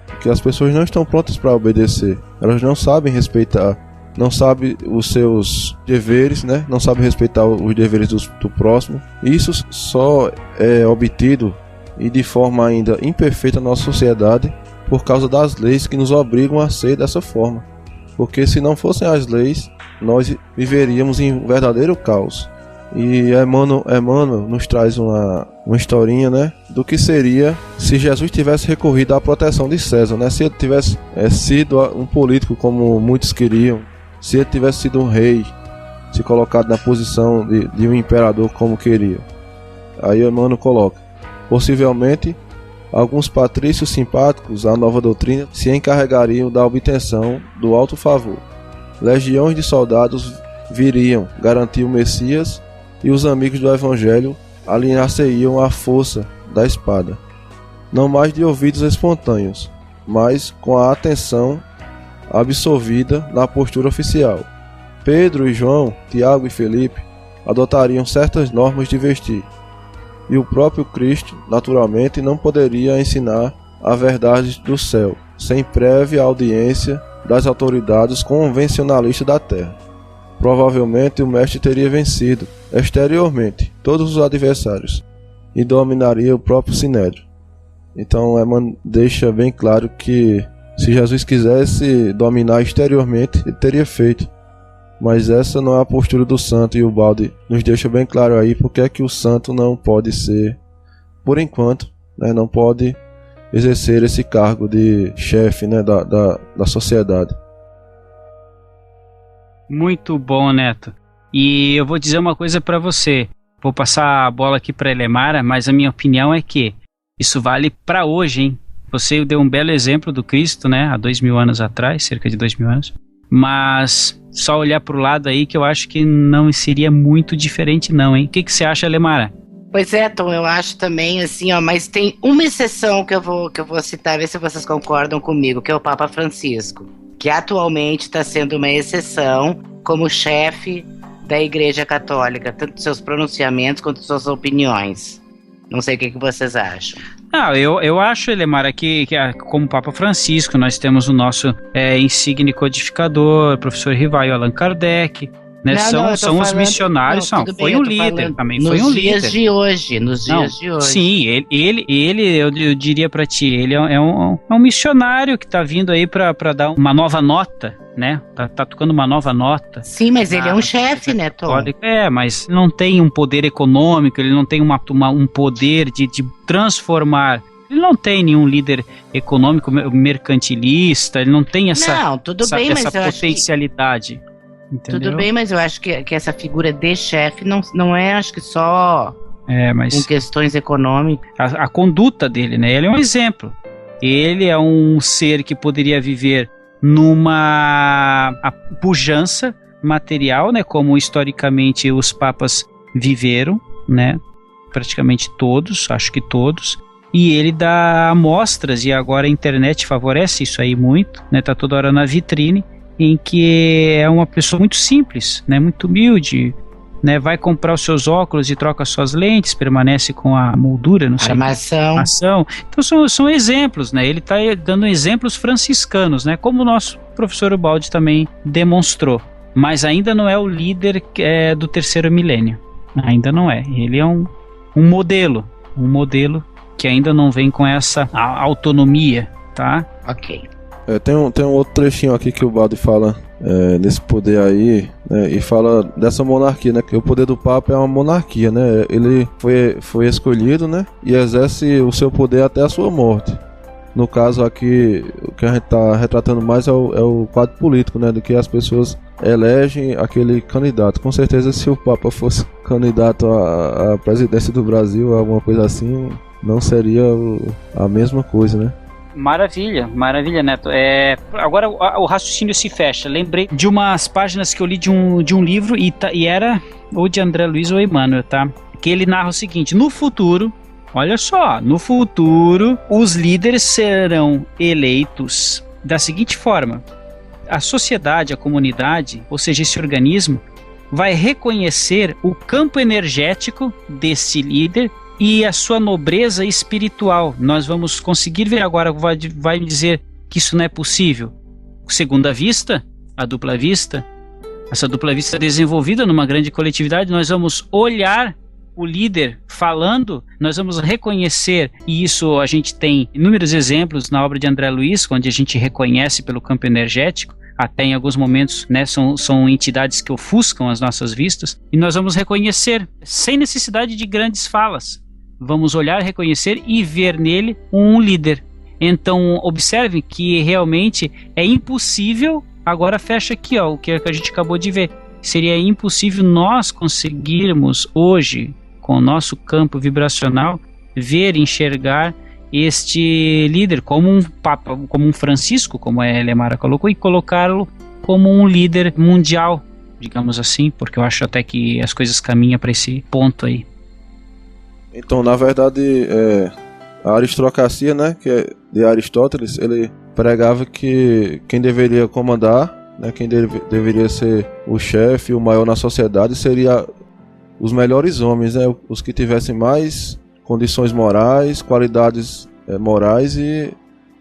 Porque as pessoas não estão prontas para obedecer, elas não sabem respeitar, não sabem os seus deveres, né? Não sabem respeitar os deveres do próximo. Isso só é obtido e de forma ainda imperfeita na nossa sociedade por causa das leis que nos obrigam a ser dessa forma. Porque se não fossem as leis, nós viveríamos em um verdadeiro caos. E Emmanuel nos traz uma historinha, né, do que seria se Jesus tivesse recorrido à proteção de César, né? Se ele tivesse sido um político como muitos queriam, se ele tivesse sido um rei, se colocado na posição de um imperador como queria. Aí Emmanuel coloca: possivelmente alguns patrícios simpáticos à nova doutrina se encarregariam da obtenção do alto favor. Legiões de soldados viriam garantir o Messias e os amigos do Evangelho alinhar-se-iam à força da espada, não mais de ouvidos espontâneos, mas com a atenção absorvida na postura oficial. Pedro e João, Tiago e Felipe adotariam certas normas de vestir, e o próprio Cristo, naturalmente, não poderia ensinar a verdade do céu, sem prévia audiência das autoridades convencionalistas da terra. Provavelmente o mestre teria vencido exteriormente todos os adversários e dominaria o próprio Sinédrio. Então Emmanuel deixa bem claro que se Jesus quisesse dominar exteriormente, ele teria feito. Mas essa não é a postura do santo, e o Baldi nos deixa bem claro aí porque é que o santo não pode ser, por enquanto, né, não pode exercer esse cargo de chefe, né, da sociedade. Muito bom, Neto. E eu vou dizer uma coisa para você. Vou passar a bola aqui para Elemara, mas a minha opinião é que isso vale para hoje, hein? Você deu um belo exemplo do Cristo, né? Há 2000 anos atrás, cerca de 2000 anos. Mas só olhar para o lado aí que eu acho que não seria muito diferente não, hein? O que você acha, Elemara? Pois é, Tom, eu acho também assim, ó, mas tem uma exceção que eu vou citar, ver se vocês concordam comigo, que é o Papa Francisco, que atualmente está sendo uma exceção como chefe da Igreja Católica, tanto seus pronunciamentos quanto suas opiniões. Não sei o que vocês acham. Eu acho, Elemara, que como Papa Francisco, nós temos o nosso insigne codificador, professor Rivaio Allan Kardec, Né? Não, São os missionários, foi um líder também, foi um líder. Nos dias de hoje. Sim, ele eu diria pra ti, ele é um missionário que tá vindo aí pra dar uma nova nota, né? Tá tocando uma nova nota. Sim, mas ele é um chefe, né, Tom? Mas não tem um poder econômico, ele não tem um poder de transformar. Ele não tem nenhum líder econômico mercantilista, ele não tem essa potencialidade. Entendeu? Tudo bem, mas eu acho que essa figura de chefe não é, acho que só com questões econômicas. A conduta dele, né? Ele é um exemplo. Ele é um ser que poderia viver numa pujança material, né? Como historicamente os papas viveram, né? Praticamente todos, acho que todos. E ele dá amostras, e agora a internet favorece isso aí muito, né? Tá toda hora na vitrine, em que é uma pessoa muito simples, né, muito humilde, né, vai comprar os seus óculos e troca as suas lentes, permanece com a moldura, não sei, armação. Então são exemplos, né, ele está dando exemplos franciscanos, né, como o nosso professor Ubaldi também demonstrou, mas ainda não é o líder do terceiro milênio, ainda não é, ele é um modelo que ainda não vem com essa autonomia, tá? Ok. Tem um outro trechinho aqui que o Ubaldi fala desse poder aí, né, e fala dessa monarquia, né, que o poder do Papa é uma monarquia, né, ele foi escolhido, né, e exerce o seu poder até a sua morte. No caso aqui, o que a gente está retratando mais é o quadro político, né, do que as pessoas elegem aquele candidato. Com certeza, se o Papa fosse candidato à presidência do Brasil, alguma coisa assim, não seria a mesma coisa, né. Maravilha, Neto. Agora o raciocínio se fecha. Lembrei de umas páginas que eu li de um livro e era ou de André Luiz ou Emmanuel, tá? Que ele narra o seguinte: no futuro, olha só, os líderes serão eleitos da seguinte forma: a sociedade, a comunidade, ou seja, esse organismo, vai reconhecer o campo energético desse líder e a sua nobreza espiritual. Nós vamos conseguir ver agora, vai me dizer que isso não é possível. Segunda vista, a dupla vista, essa dupla vista desenvolvida numa grande coletividade, nós vamos olhar o líder falando, nós vamos reconhecer, e isso a gente tem inúmeros exemplos na obra de André Luiz, onde a gente reconhece pelo campo energético, até em alguns momentos, né, são entidades que ofuscam as nossas vistas, e nós vamos reconhecer, sem necessidade de grandes falas. Vamos olhar, reconhecer e ver nele um líder. Então, observe que realmente é impossível, agora fecha aqui, ó, o que a gente acabou de ver. Seria impossível nós conseguirmos hoje, com o nosso campo vibracional, ver, enxergar este líder como um Papa, como um Francisco, como a Elemara colocou, e colocá-lo como um líder mundial, digamos assim, porque eu acho até que as coisas caminham para esse ponto aí. Então, na verdade, a aristocracia, né, que é de Aristóteles, ele pregava que quem deveria comandar, né, quem deveria ser o chefe, o maior na sociedade, seria os melhores homens, né, os que tivessem mais condições morais, qualidades morais e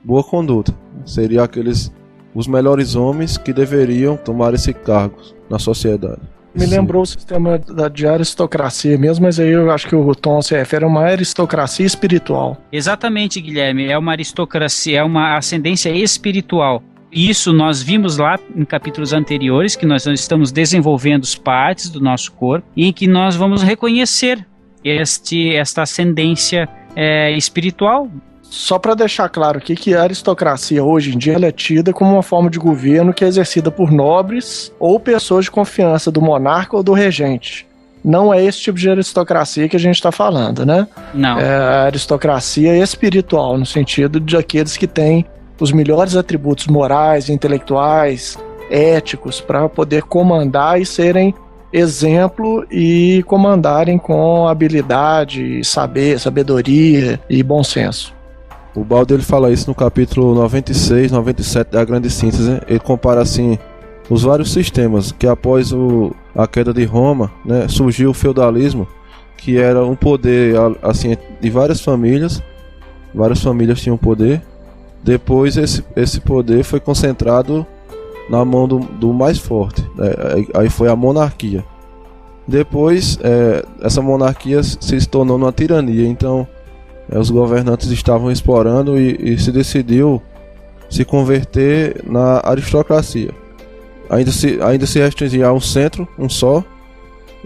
boa conduta. Seria os melhores homens que deveriam tomar esse cargo na sociedade. Me lembrou o sistema de aristocracia mesmo, mas aí eu acho que o Tom se refere a uma aristocracia espiritual. Exatamente, Guilherme, é uma aristocracia, é uma ascendência espiritual. Isso nós vimos lá em capítulos anteriores, que nós estamos desenvolvendo as partes do nosso corpo, e em que nós vamos reconhecer esta ascendência espiritual. Só para deixar claro aqui que a aristocracia hoje em dia ela é tida como uma forma de governo que é exercida por nobres ou pessoas de confiança do monarca ou do regente. Não é esse tipo de aristocracia que a gente está falando, né? Não. É a aristocracia espiritual, no sentido de aqueles que têm os melhores atributos morais, intelectuais, éticos, para poder comandar e serem exemplo e comandarem com habilidade, sabedoria e bom senso. O Ubaldi ele fala isso no capítulo 96, 97 da Grande Síntese, né? Ele compara assim os vários sistemas que após a queda de Roma, né, surgiu o feudalismo, que era um poder assim de várias famílias tinham poder. Depois esse poder foi concentrado na mão do mais forte. Aí foi a monarquia. Depois, essa monarquia se tornou uma tirania. Então, os governantes estavam explorando e se decidiu se converter na aristocracia. Ainda se restringia a um centro, um só.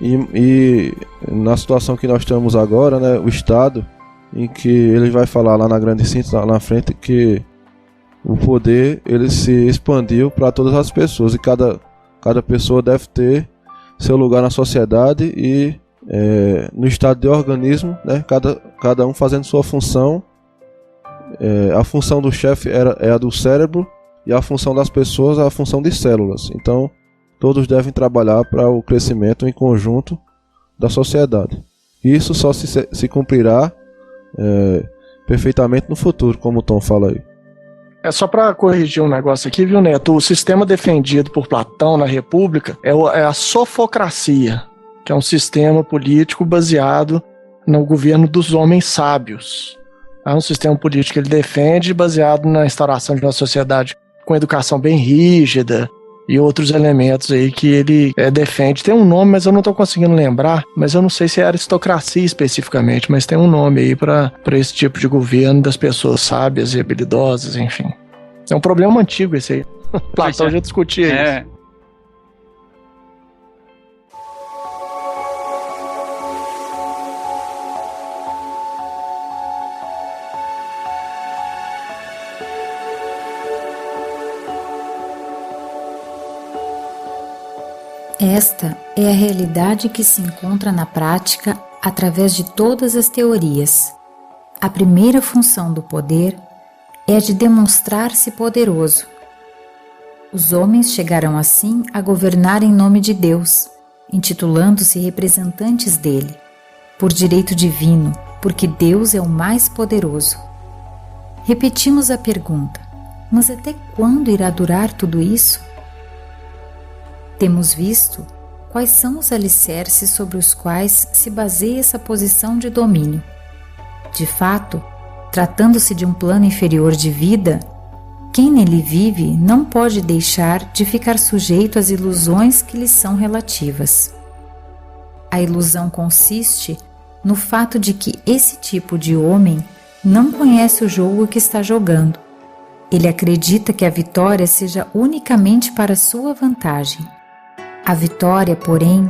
E na situação que nós estamos agora, né, o Estado, em que ele vai falar lá na grande síntese, lá na frente, que o poder ele se expandiu para todas as pessoas e cada pessoa deve ter seu lugar na sociedade e no estado de organismo, né, cada um fazendo sua função. A função do chefe é a do cérebro e a função das pessoas é a função de células. Então todos devem trabalhar para o crescimento em conjunto da sociedade. Isso só se cumprirá perfeitamente no futuro, como o Tom fala aí. Só para corrigir um negócio aqui, viu, Neto? O sistema defendido por Platão na República é a sofocracia, que é um sistema político baseado no governo dos homens sábios. É um sistema político que ele defende baseado na instauração de uma sociedade com educação bem rígida e outros elementos aí que ele defende. Tem um nome, mas eu não estou conseguindo lembrar, mas eu não sei se é aristocracia especificamente, mas tem um nome aí para esse tipo de governo das pessoas sábias e habilidosas, enfim. É um problema antigo esse aí. Platão já discutia isso. Esta é a realidade que se encontra na prática através de todas as teorias. A primeira função do poder é a de demonstrar-se poderoso. Os homens chegarão assim a governar em nome de Deus, intitulando-se representantes dele, por direito divino, porque Deus é o mais poderoso. Repetimos a pergunta: mas até quando irá durar tudo isso? Temos visto quais são os alicerces sobre os quais se baseia essa posição de domínio. De fato, tratando-se de um plano inferior de vida, quem nele vive não pode deixar de ficar sujeito às ilusões que lhe são relativas. A ilusão consiste no fato de que esse tipo de homem não conhece o jogo que está jogando. Ele acredita que a vitória seja unicamente para sua vantagem. A vitória, porém,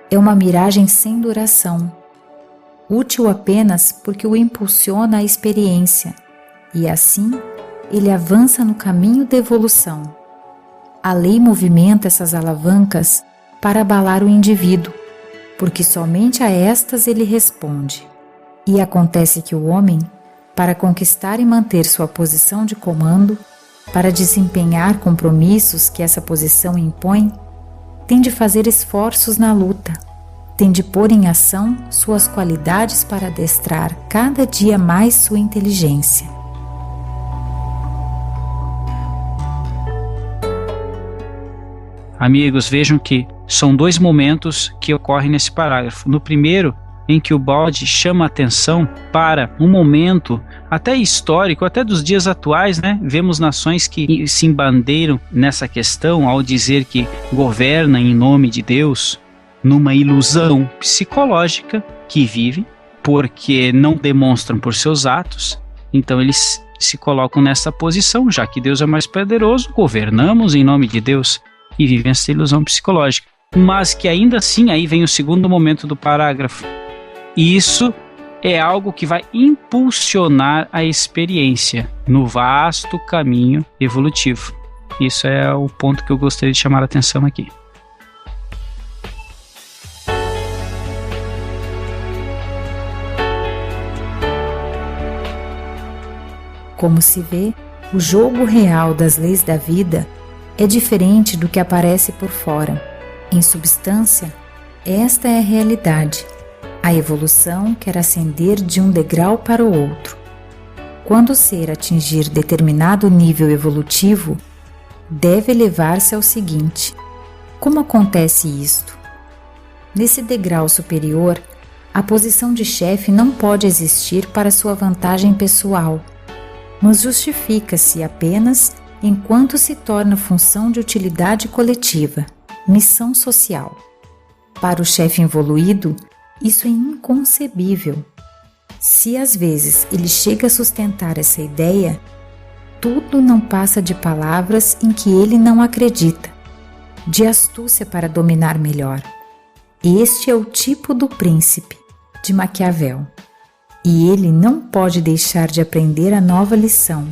é uma miragem sem duração, útil apenas porque o impulsiona à experiência, e assim ele avança no caminho da evolução. A lei movimenta essas alavancas para abalar o indivíduo, porque somente a estas ele responde. E acontece que o homem, para conquistar e manter sua posição de comando, para desempenhar compromissos que essa posição impõe, tem de fazer esforços na luta, tem de pôr em ação suas qualidades para adestrar cada dia mais sua inteligência. Amigos, vejam que são dois momentos que ocorrem nesse parágrafo. No primeiro, em que o Bode chama a atenção para um momento até histórico, até dos dias atuais, né? Vemos nações que se embandeiram nessa questão ao dizer que governam em nome de Deus, numa ilusão psicológica que vivem, porque não demonstram por seus atos. Então eles se colocam nessa posição, já que Deus é mais poderoso, governamos em nome de Deus, e vivem essa ilusão psicológica. Mas que ainda assim, aí vem o segundo momento do parágrafo, e isso é algo que vai impulsionar a experiência no vasto caminho evolutivo. Isso é o ponto que eu gostaria de chamar a atenção aqui. Como se vê, o jogo real das leis da vida é diferente do que aparece por fora. Em substância, esta é a realidade. A evolução quer ascender de um degrau para o outro. Quando o ser atingir determinado nível evolutivo, deve elevar-se ao seguinte. Como acontece isto? Nesse degrau superior, a posição de chefe não pode existir para sua vantagem pessoal, mas justifica-se apenas enquanto se torna função de utilidade coletiva, missão social. Para o chefe involuído, isso é inconcebível. Se às vezes ele chega a sustentar essa ideia, tudo não passa de palavras em que ele não acredita, de astúcia para dominar melhor. Este é o tipo do príncipe, de Maquiavel. E ele não pode deixar de aprender a nova lição,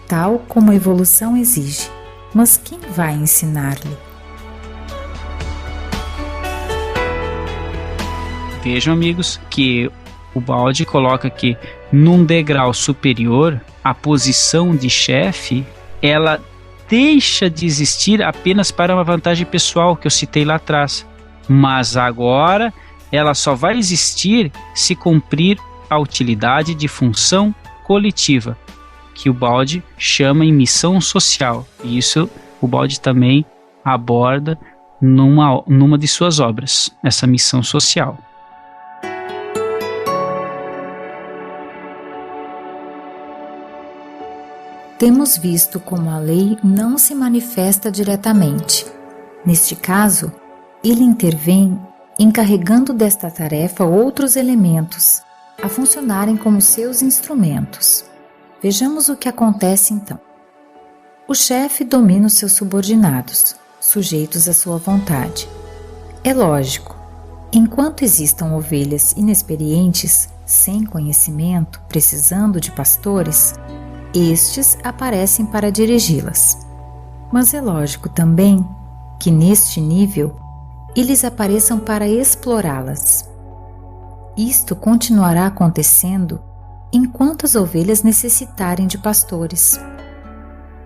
tal como a evolução exige. Mas quem vai ensinar-lhe? Vejam, amigos, que o Bald coloca que num degrau superior, a posição de chefe, ela deixa de existir apenas para uma vantagem pessoal que eu citei lá atrás. Mas agora ela só vai existir se cumprir a utilidade de função coletiva, que o Bald chama em missão social. E isso o Bald também aborda numa de suas obras, essa missão social. Temos visto como a lei não se manifesta diretamente. Neste caso, ele intervém encarregando desta tarefa outros elementos a funcionarem como seus instrumentos. Vejamos o que acontece então. O chefe domina os seus subordinados, sujeitos à sua vontade. É lógico, enquanto existam ovelhas inexperientes, sem conhecimento, precisando de pastores, estes aparecem para dirigi-las. Mas é lógico também que neste nível eles apareçam para explorá-las. Isto continuará acontecendo enquanto as ovelhas necessitarem de pastores.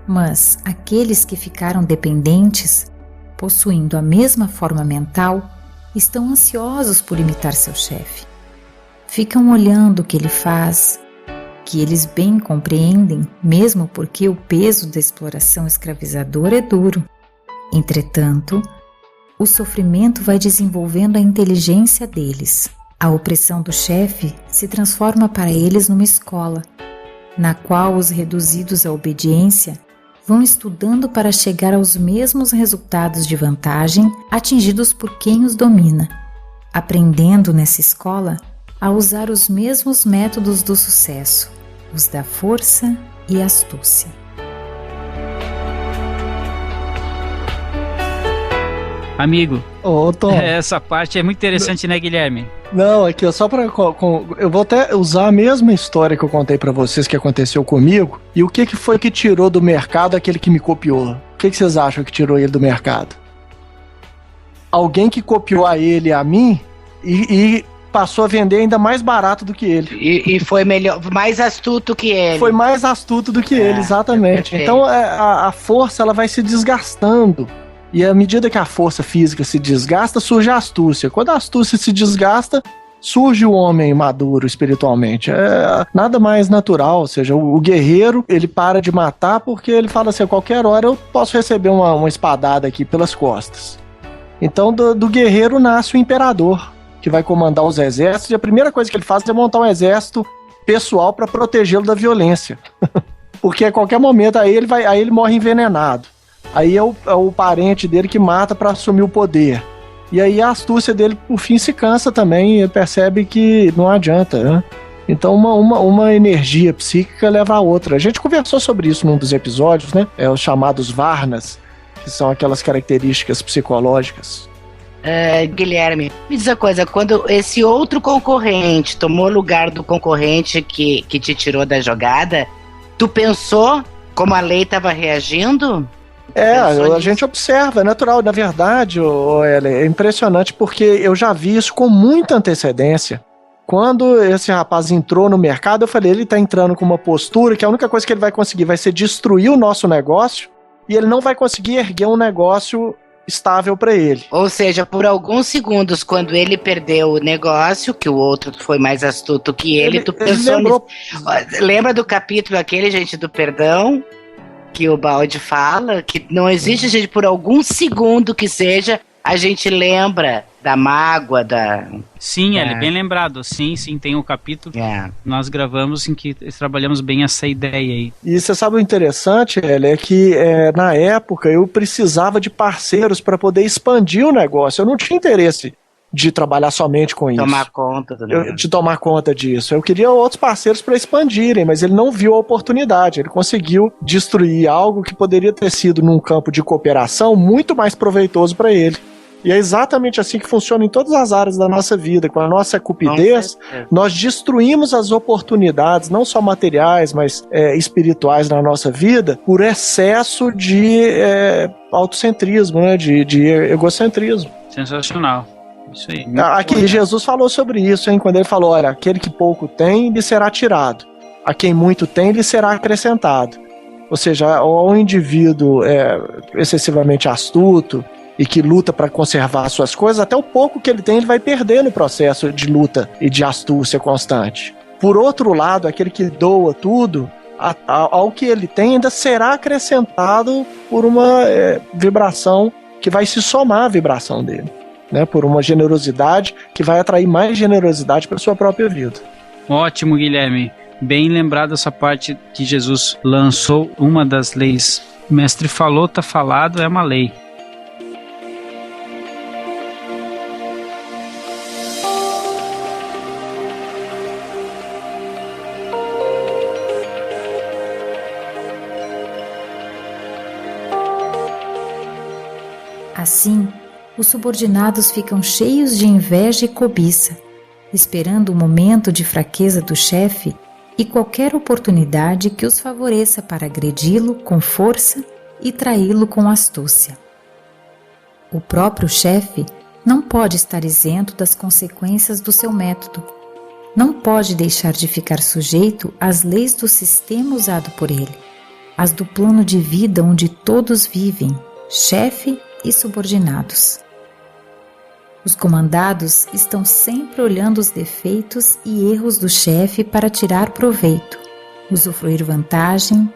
Mas aqueles que ficaram dependentes, possuindo a mesma forma mental, estão ansiosos por imitar seu chefe. Ficam olhando o que ele faz, que eles bem compreendem, mesmo porque o peso da exploração escravizadora é duro. Entretanto, o sofrimento vai desenvolvendo a inteligência deles. A opressão do chefe se transforma para eles numa escola, na qual os reduzidos à obediência vão estudando para chegar aos mesmos resultados de vantagem atingidos por quem os domina, aprendendo nessa escola a usar os mesmos métodos do sucesso, os da força e astúcia. Amigo, Tom. Essa parte é muito interessante, né, Guilherme? Não, aqui ó, só pra... eu vou até usar a mesma história que eu contei pra vocês que aconteceu comigo. E o que foi que tirou do mercado aquele que me copiou? O que vocês acham que tirou ele do mercado? Alguém que copiou a ele e a mim e passou a vender ainda mais barato do que ele. E foi melhor, mais astuto que ele. Foi mais astuto do que ele, exatamente. Então a força ela vai se desgastando. E à medida que a força física se desgasta, surge a astúcia. Quando a astúcia se desgasta, surge o homem maduro espiritualmente. É nada mais natural, ou seja, o guerreiro, ele para de matar porque ele fala assim, a qualquer hora eu posso receber uma espadada aqui pelas costas. Então do guerreiro nasce o imperador, que vai comandar os exércitos, e a primeira coisa que ele faz é montar um exército pessoal para protegê-lo da violência. Porque a qualquer momento aí ele morre envenenado. Aí é o parente dele que mata para assumir o poder. E aí a astúcia dele, por fim, se cansa também e percebe que não adianta, né? Então uma energia psíquica leva a outra. A gente conversou sobre isso num dos episódios, né? Os chamados Varnas, que são aquelas características psicológicas. Guilherme, me diz uma coisa, quando esse outro concorrente tomou lugar do concorrente que te tirou da jogada, tu pensou como a lei estava reagindo? A gente observa, é natural. Na verdade, é impressionante porque eu já vi isso com muita antecedência. Quando esse rapaz entrou no mercado, eu falei, ele está entrando com uma postura que a única coisa que ele vai conseguir vai ser destruir o nosso negócio e ele não vai conseguir erguer um negócio estável para ele. Ou seja, por alguns segundos, quando ele perdeu o negócio, que o outro foi mais astuto que ele tu pensou lembrou... Lembra do capítulo aquele, gente, do perdão? Que o Bald fala, que não existe, gente, por algum segundo que seja, a gente lembra da mágoa, Sim, é bem lembrado. Sim, tem um capítulo. Nós gravamos em que trabalhamos bem essa ideia aí. E você sabe o interessante, é que na época eu precisava de parceiros para poder expandir o negócio. Eu não tinha interesse de trabalhar somente com isso. De tomar conta disso. Eu queria outros parceiros para expandirem, mas ele não viu a oportunidade. Ele conseguiu destruir algo que poderia ter sido num campo de cooperação muito mais proveitoso para ele. E é exatamente assim que funciona em todas as áreas da nossa vida. Com a nossa cupidez, nós destruímos as oportunidades, não só materiais, mas espirituais na nossa vida, por excesso de autocentrismo, né? de egocentrismo. Sensacional. Isso aí. Aqui, Jesus falou sobre isso, hein? Quando ele falou, olha, aquele que pouco tem, lhe será tirado. A quem muito tem, lhe será acrescentado. Ou seja, o indivíduo excessivamente astuto, e que luta para conservar suas coisas, até o pouco que ele tem, ele vai perder no processo de luta e de astúcia constante. Por outro lado, aquele que doa tudo, ao que ele tem ainda será acrescentado por uma vibração que vai se somar à vibração dele, né? Por uma generosidade que vai atrair mais generosidade para sua própria vida. Ótimo, Guilherme. Bem lembrado essa parte que Jesus lançou, uma das leis. O mestre falou, tá falado, é uma lei. Assim, os subordinados ficam cheios de inveja e cobiça, esperando o momento de fraqueza do chefe e qualquer oportunidade que os favoreça para agredi-lo com força e traí-lo com astúcia. O próprio chefe não pode estar isento das consequências do seu método. Não pode deixar de ficar sujeito às leis do sistema usado por ele, as do plano de vida onde todos vivem, chefe e subordinados. Os comandados estão sempre olhando os defeitos e erros do chefe para tirar proveito, usufruir vantagem,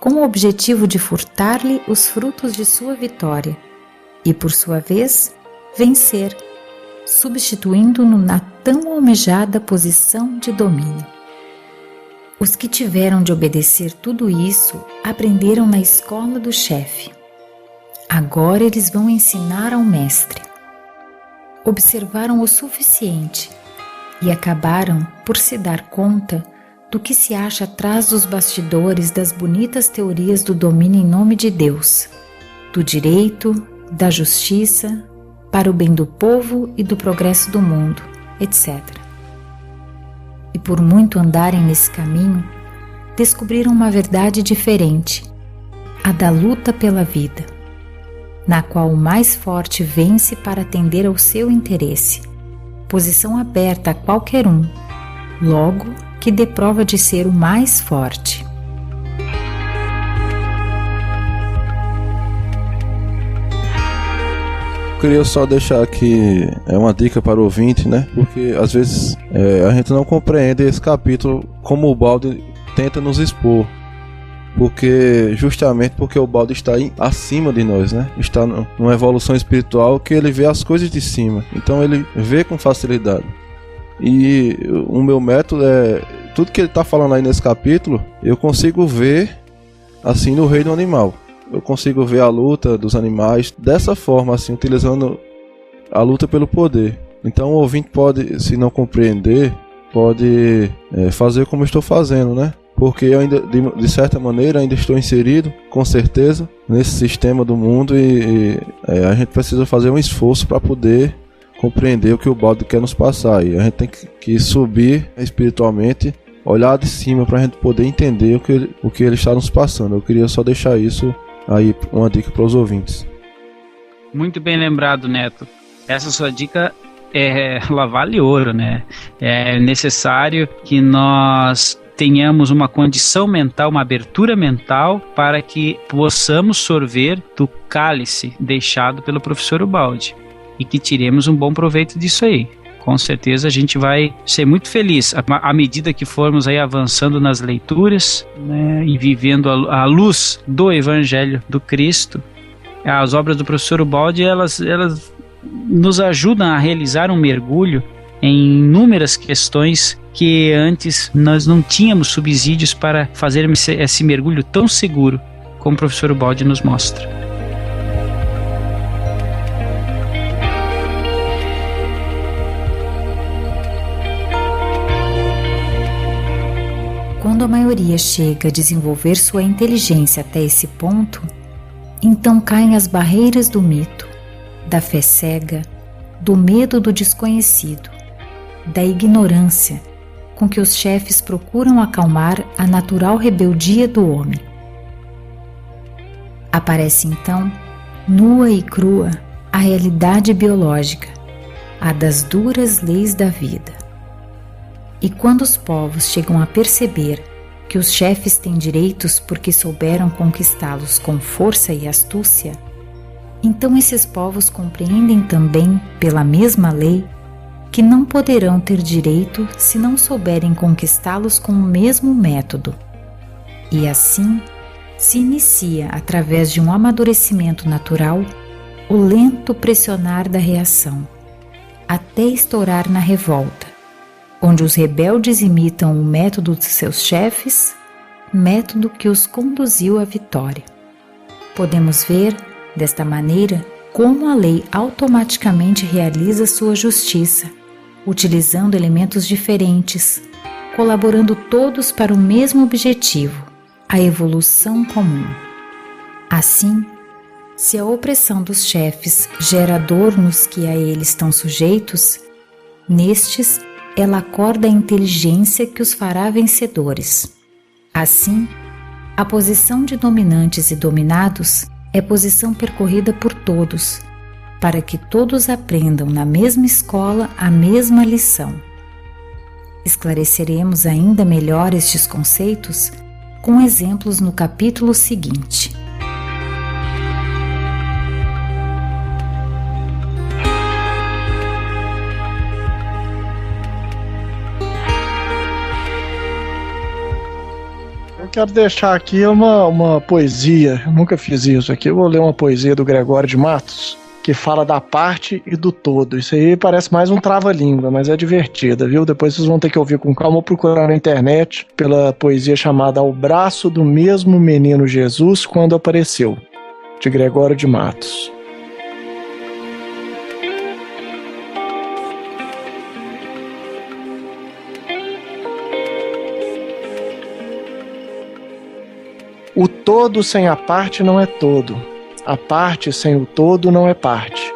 com o objetivo de furtar-lhe os frutos de sua vitória e, por sua vez, vencer, substituindo-no na tão almejada posição de domínio. Os que tiveram de obedecer tudo isso aprenderam na escola do chefe. Agora eles vão ensinar ao mestre. Observaram o suficiente e acabaram por se dar conta do que se acha atrás dos bastidores das bonitas teorias do domínio em nome de Deus, do direito, da justiça, para o bem do povo e do progresso do mundo, etc. E por muito andarem nesse caminho, descobriram uma verdade diferente, a da luta pela vida, na qual o mais forte vence para atender ao seu interesse, posição aberta a qualquer um, logo que dê prova de ser o mais forte. Eu queria só deixar aqui uma dica para o ouvinte, né? Porque às vezes a gente não compreende esse capítulo como o Ubaldo tenta nos expor. Justamente porque o Ubaldo está acima de nós, né? Está numa evolução espiritual que ele vê as coisas de cima. Então ele vê com facilidade. E o meu método tudo que ele está falando aí nesse capítulo, eu consigo ver assim no reino animal. Eu consigo ver a luta dos animais dessa forma, assim, utilizando a luta pelo poder. Então o ouvinte pode, se não compreender, pode fazer como eu estou fazendo, né? Porque eu ainda, de certa maneira, ainda estou inserido, com certeza, nesse sistema do mundo e a gente precisa fazer um esforço para poder compreender o que o Ubaldo quer nos passar. E a gente tem que subir espiritualmente, olhar de cima para a gente poder entender o que ele está nos passando. Eu queria só deixar isso aí, uma dica para os ouvintes. Muito bem lembrado, Neto. Essa sua dica ela vale ouro, né? É necessário que nós tenhamos uma condição mental, uma abertura mental para que possamos sorver do cálice deixado pelo professor Ubaldi e que tiremos um bom proveito disso aí. Com certeza a gente vai ser muito feliz à medida que formos aí avançando nas leituras, né, e vivendo a luz do Evangelho do Cristo. As obras do professor Ubaldi, elas nos ajudam a realizar um mergulho em inúmeras questões que antes nós não tínhamos subsídios para fazer esse mergulho tão seguro, como o professor Ubaldi nos mostra. Quando a maioria chega a desenvolver sua inteligência até esse ponto, então caem as barreiras do mito, da fé cega, do medo do desconhecido, da ignorância com que os chefes procuram acalmar a natural rebeldia do homem. Aparece então, nua e crua, a realidade biológica, a das duras leis da vida. E quando os povos chegam a perceber que os chefes têm direitos porque souberam conquistá-los com força e astúcia, então esses povos compreendem também, pela mesma lei, que não poderão ter direito se não souberem conquistá-los com o mesmo método. E assim, se inicia, através de um amadurecimento natural, o lento pressionar da reação, até estourar na revolta, onde os rebeldes imitam o método de seus chefes, método que os conduziu à vitória. Podemos ver, desta maneira, como a lei automaticamente realiza sua justiça, utilizando elementos diferentes, colaborando todos para o mesmo objetivo, a evolução comum. Assim, se a opressão dos chefes gera dor nos que a eles estão sujeitos, nestes ela acorda a inteligência que os fará vencedores. Assim, a posição de dominantes e dominados é posição percorrida por todos, para que todos aprendam na mesma escola a mesma lição. Esclareceremos ainda melhor estes conceitos com exemplos no capítulo seguinte. Eu quero deixar aqui uma poesia, eu nunca fiz isso aqui, eu vou ler uma poesia do Gregório de Matos, que fala da parte e do todo. Isso aí parece mais um trava-língua, mas é divertida, viu? Depois vocês vão ter que ouvir com calma ou procurar na internet pela poesia chamada Ao Braço do Mesmo Menino Jesus Quando Apareceu, de Gregório de Matos. O todo sem a parte não é todo. A parte sem o todo não é parte.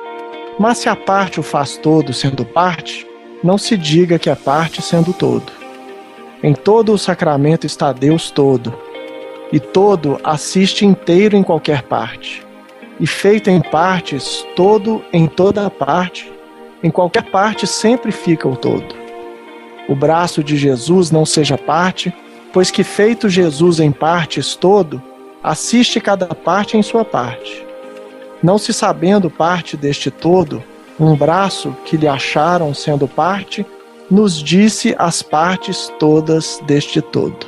Mas se a parte o faz todo sendo parte, não se diga que é parte sendo todo. Em todo o sacramento está Deus todo, e todo assiste inteiro em qualquer parte. E feito em partes, todo em toda a parte, em qualquer parte sempre fica o todo. O braço de Jesus não seja parte, pois que feito Jesus em partes todo, assiste cada parte em sua parte. Não se sabendo parte deste todo, um braço que lhe acharam sendo parte, nos disse as partes todas deste todo.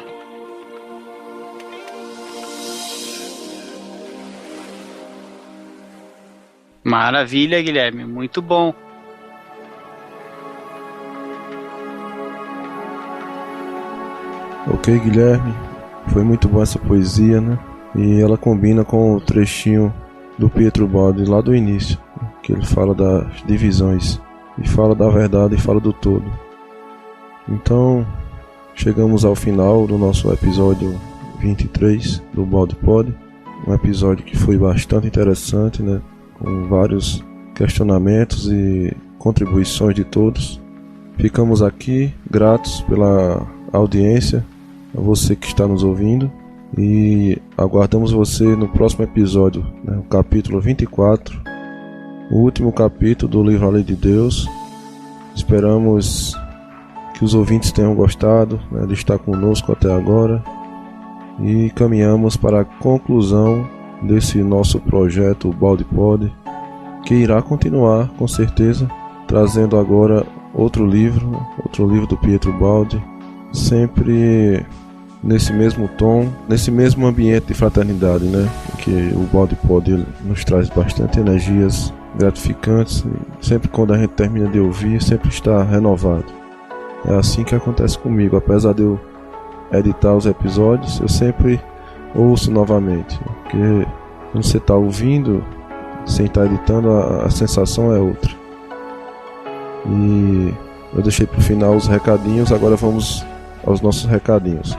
Maravilha, Guilherme, muito bom. Ok, Guilherme, foi muito boa essa poesia, né? E ela combina com o trechinho do Pietro Ubaldi lá do início, que ele fala das divisões, e fala da verdade e fala do todo. Então, chegamos ao final do nosso episódio 23 do Ubaldi Pod, um episódio que foi bastante interessante, né? Com vários questionamentos e contribuições de todos. Ficamos aqui gratos pela audiência, a você que está nos ouvindo, e aguardamos você no próximo episódio, né, o capítulo 24, o último capítulo do livro A Lei de Deus. Esperamos que os ouvintes tenham gostado, né, de estar conosco até agora, e caminhamos para a conclusão desse nosso projeto, o Ubaldi Pod, que irá continuar com certeza, trazendo agora outro livro do Pietro Ubaldi, sempre nesse mesmo tom, nesse mesmo ambiente de fraternidade, né? Que o Ubaldi Pod nos traz bastante energias gratificantes. Sempre quando a gente termina de ouvir, sempre está renovado. É assim que acontece comigo. Apesar de eu editar os episódios, eu sempre ouço novamente, porque quando você está ouvindo sem estar editando, a sensação é outra. E eu deixei para o final os recadinhos, agora vamos aos nossos recadinhos.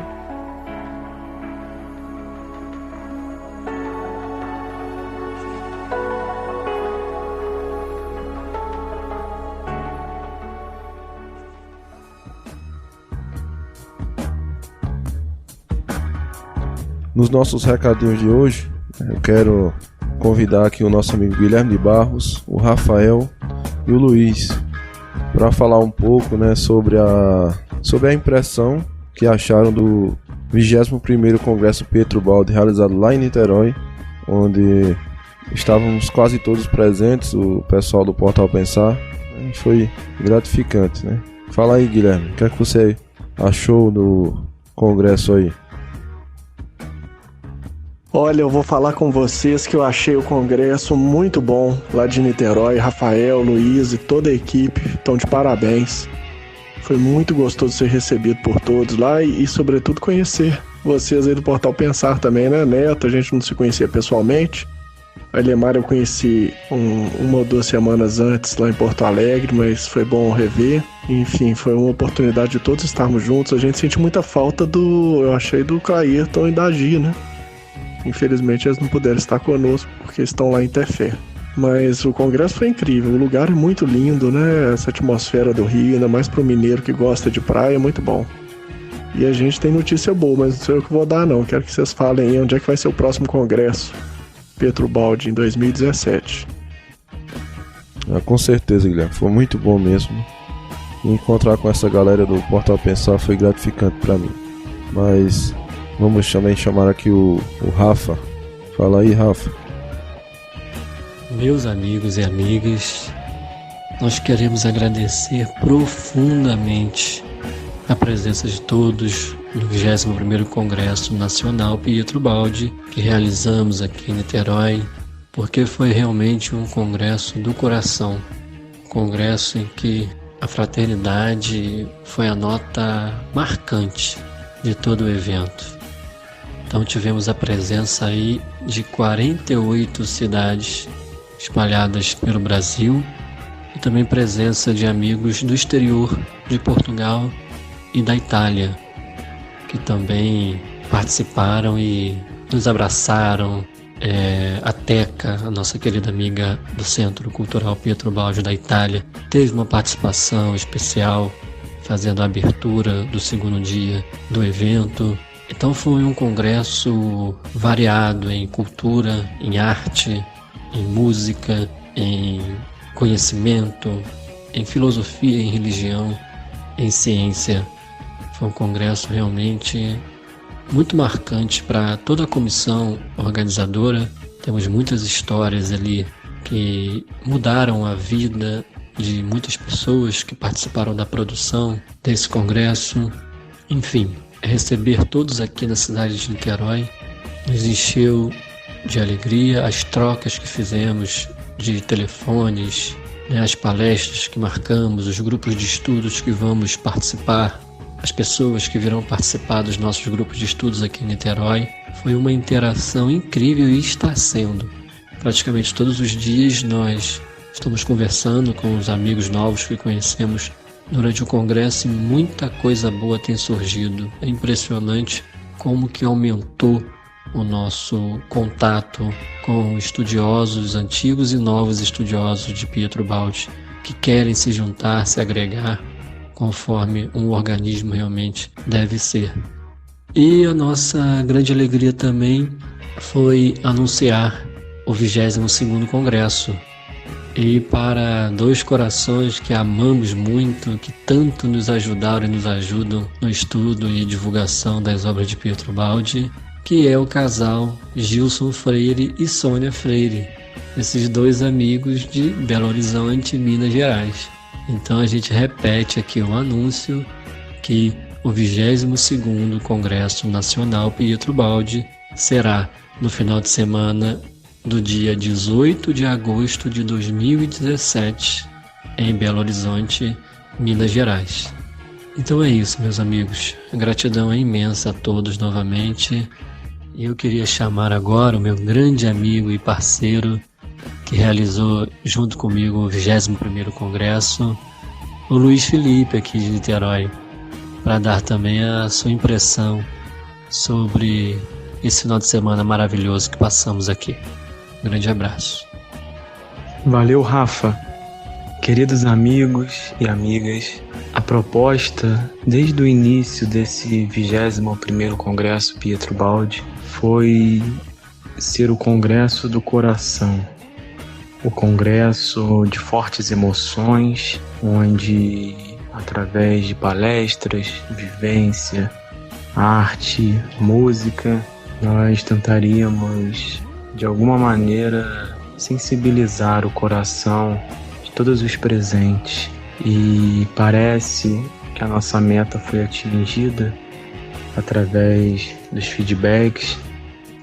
Nos nossos recadinhos de hoje, eu quero convidar aqui o nosso amigo Guilherme de Barros, o Rafael e o Luiz para falar um pouco, né, sobre a impressão que acharam do 21º Congresso Pietro Baldi, realizado lá em Niterói, onde estávamos quase todos presentes, o pessoal do Portal Pensar. Foi gratificante, né? Fala aí, Guilherme, o que é que você achou do congresso aí? Olha, eu vou falar com vocês que eu achei o congresso muito bom lá de Niterói. Rafael, Luiz e toda a equipe estão de parabéns. Foi muito gostoso ser recebido por todos lá e sobretudo, conhecer vocês aí do Portal Pensar também, né, Neto? A gente não se conhecia pessoalmente. A Lemar eu conheci uma ou 2 semanas antes lá em Porto Alegre, mas foi bom rever. Enfim, foi uma oportunidade de todos estarmos juntos. A gente sentiu muita falta eu achei, do Clairton e da Gia, né? Infelizmente eles não puderam estar conosco porque estão lá em Tefé. Mas o congresso foi incrível, o lugar é muito lindo, né? Essa atmosfera do Rio, ainda mais para o mineiro que gosta de praia, é muito bom. E a gente tem notícia boa, mas não sei eu que vou dar não. Quero que vocês falem aí onde é que vai ser o próximo congresso Pietro Baldi em 2017. Com certeza, Guilherme, foi muito bom mesmo. E encontrar com essa galera do Portal Pensar foi gratificante para mim. Mas vamos também chamar aqui o Rafa. Fala aí, Rafa. Meus amigos e amigas, nós queremos agradecer profundamente a presença de todos no 21º Congresso Nacional Pietro Baldi, que realizamos aqui em Niterói, porque foi realmente um congresso do coração, um congresso em que a fraternidade foi a nota marcante de todo o evento. Então tivemos a presença aí de 48 cidades espalhadas pelo Brasil e também presença de amigos do exterior, de Portugal e da Itália, que também participaram e nos abraçaram. A Teca, a nossa querida amiga do Centro Cultural Pietro Baldi da Itália, teve uma participação especial fazendo a abertura do 2º dia do evento. Então foi um congresso variado em cultura, em arte, em música, em conhecimento, em filosofia, em religião, em ciência. Foi um congresso realmente muito marcante para toda a comissão organizadora. Temos muitas histórias ali que mudaram a vida de muitas pessoas que participaram da produção desse congresso. Enfim, receber todos aqui na cidade de Niterói nos encheu de alegria. As trocas que fizemos de telefones, né, as palestras que marcamos, os grupos de estudos que vamos participar, as pessoas que virão participar dos nossos grupos de estudos aqui em Niterói, foi uma interação incrível e está sendo. Praticamente todos os dias nós estamos conversando com os amigos novos que conhecemos durante o congresso e muita coisa boa tem surgido. É impressionante como que aumentou o nosso contato com estudiosos antigos e novos estudiosos de Pietro Baldi que querem se juntar, se agregar conforme um organismo realmente deve ser. E a nossa grande alegria também foi anunciar o 22º Congresso. E para 2 corações que amamos muito, que tanto nos ajudaram e nos ajudam no estudo e divulgação das obras de Pietro Baldi, que é o casal Gilson Freire e Sônia Freire, esses 2 amigos de Belo Horizonte, Minas Gerais. Então a gente repete aqui o anúncio que o 22º Congresso Nacional Pietro Baldi será no final de semana do dia 18 de agosto de 2017, em Belo Horizonte, Minas Gerais. Então é isso, meus amigos. A gratidão é imensa a todos novamente. E eu queria chamar agora o meu grande amigo e parceiro que realizou junto comigo o 21º Congresso, o Luiz Felipe, aqui de Niterói, para dar também a sua impressão sobre esse final de semana maravilhoso que passamos aqui. Um grande abraço. Valeu, Rafa. Queridos amigos e amigas, a proposta desde o início desse 21º Congresso Pietro Baldi foi ser o congresso do coração, o congresso de fortes emoções, onde através de palestras, vivência, arte, música, nós tentaríamos de alguma maneira sensibilizar o coração de todos os presentes, e parece que a nossa meta foi atingida através dos feedbacks,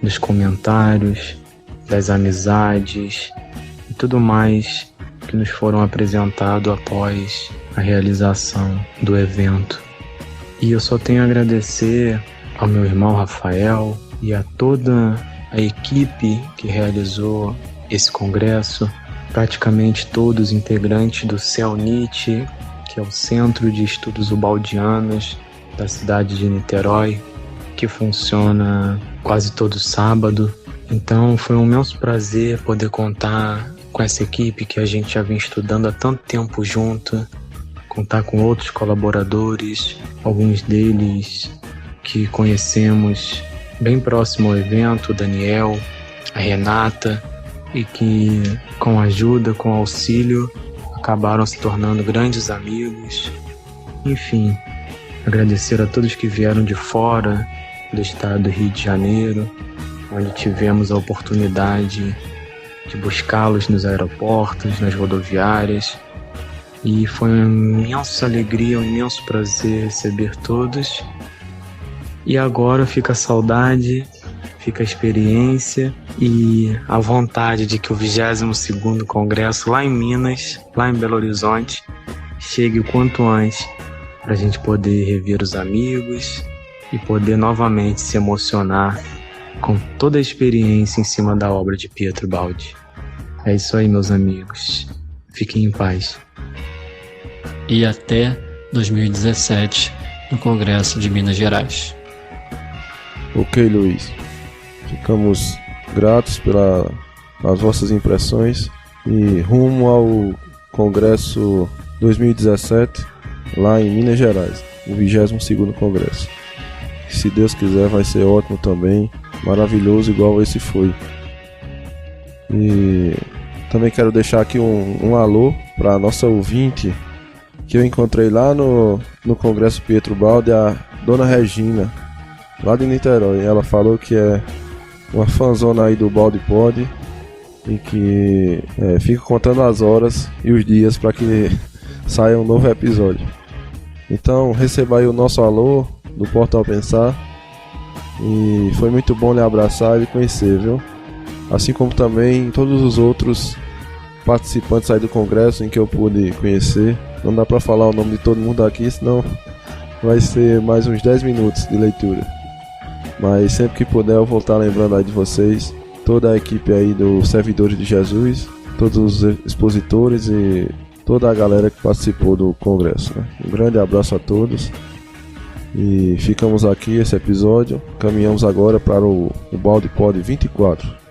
dos comentários, das amizades e tudo mais que nos foram apresentados após a realização do evento. E eu só tenho a agradecer ao meu irmão Rafael e a toda a equipe que realizou esse congresso, praticamente todos integrantes do CELNIT, que é o Centro de Estudos Ubaldianos da cidade de Niterói, que funciona quase todo sábado. Então foi um imenso prazer poder contar com essa equipe que a gente já vem estudando há tanto tempo junto, contar com outros colaboradores, alguns deles que conhecemos bem próximo ao evento, o Daniel, a Renata, e que com ajuda, com auxílio, acabaram se tornando grandes amigos. Enfim, agradecer a todos que vieram de fora do estado do Rio de Janeiro, onde tivemos a oportunidade de buscá-los nos aeroportos, nas rodoviárias, e foi uma imensa alegria, um imenso prazer receber todos. E agora fica a saudade, fica a experiência e a vontade de que o 22º Congresso lá em Minas, lá em Belo Horizonte, chegue o quanto antes, para a gente poder rever os amigos e poder novamente se emocionar com toda a experiência em cima da obra de Pietro Baldi. É isso aí, meus amigos. Fiquem em paz. E até 2017, no Congresso de Minas Gerais. Ok, Luiz. Ficamos gratos pelas vossas impressões e rumo ao Congresso 2017 lá em Minas Gerais, o 22º Congresso. Se Deus quiser vai ser ótimo também, maravilhoso igual esse foi. E também quero deixar aqui um alô para a nossa ouvinte que eu encontrei lá no Congresso Pietro Baldi, a Dona Regina, lá de Niterói. Ela falou que é uma fanzona aí do Baldi Pod e que fica contando as horas e os dias para que saia um novo episódio. Então receba aí o nosso alô do Portal Pensar, e foi muito bom lhe abraçar e lhe conhecer, viu? Assim como também todos os outros participantes aí do congresso em que eu pude conhecer. Não dá para falar o nome de todo mundo aqui, senão vai ser mais uns 10 minutos de leitura. Mas sempre que puder eu vou estar lembrando aí de vocês, toda a equipe aí dos Servidores de Jesus, todos os expositores e toda a galera que participou do congresso, né? Um grande abraço a todos. E ficamos aqui esse episódio. Caminhamos agora para o Baldi Pod 24.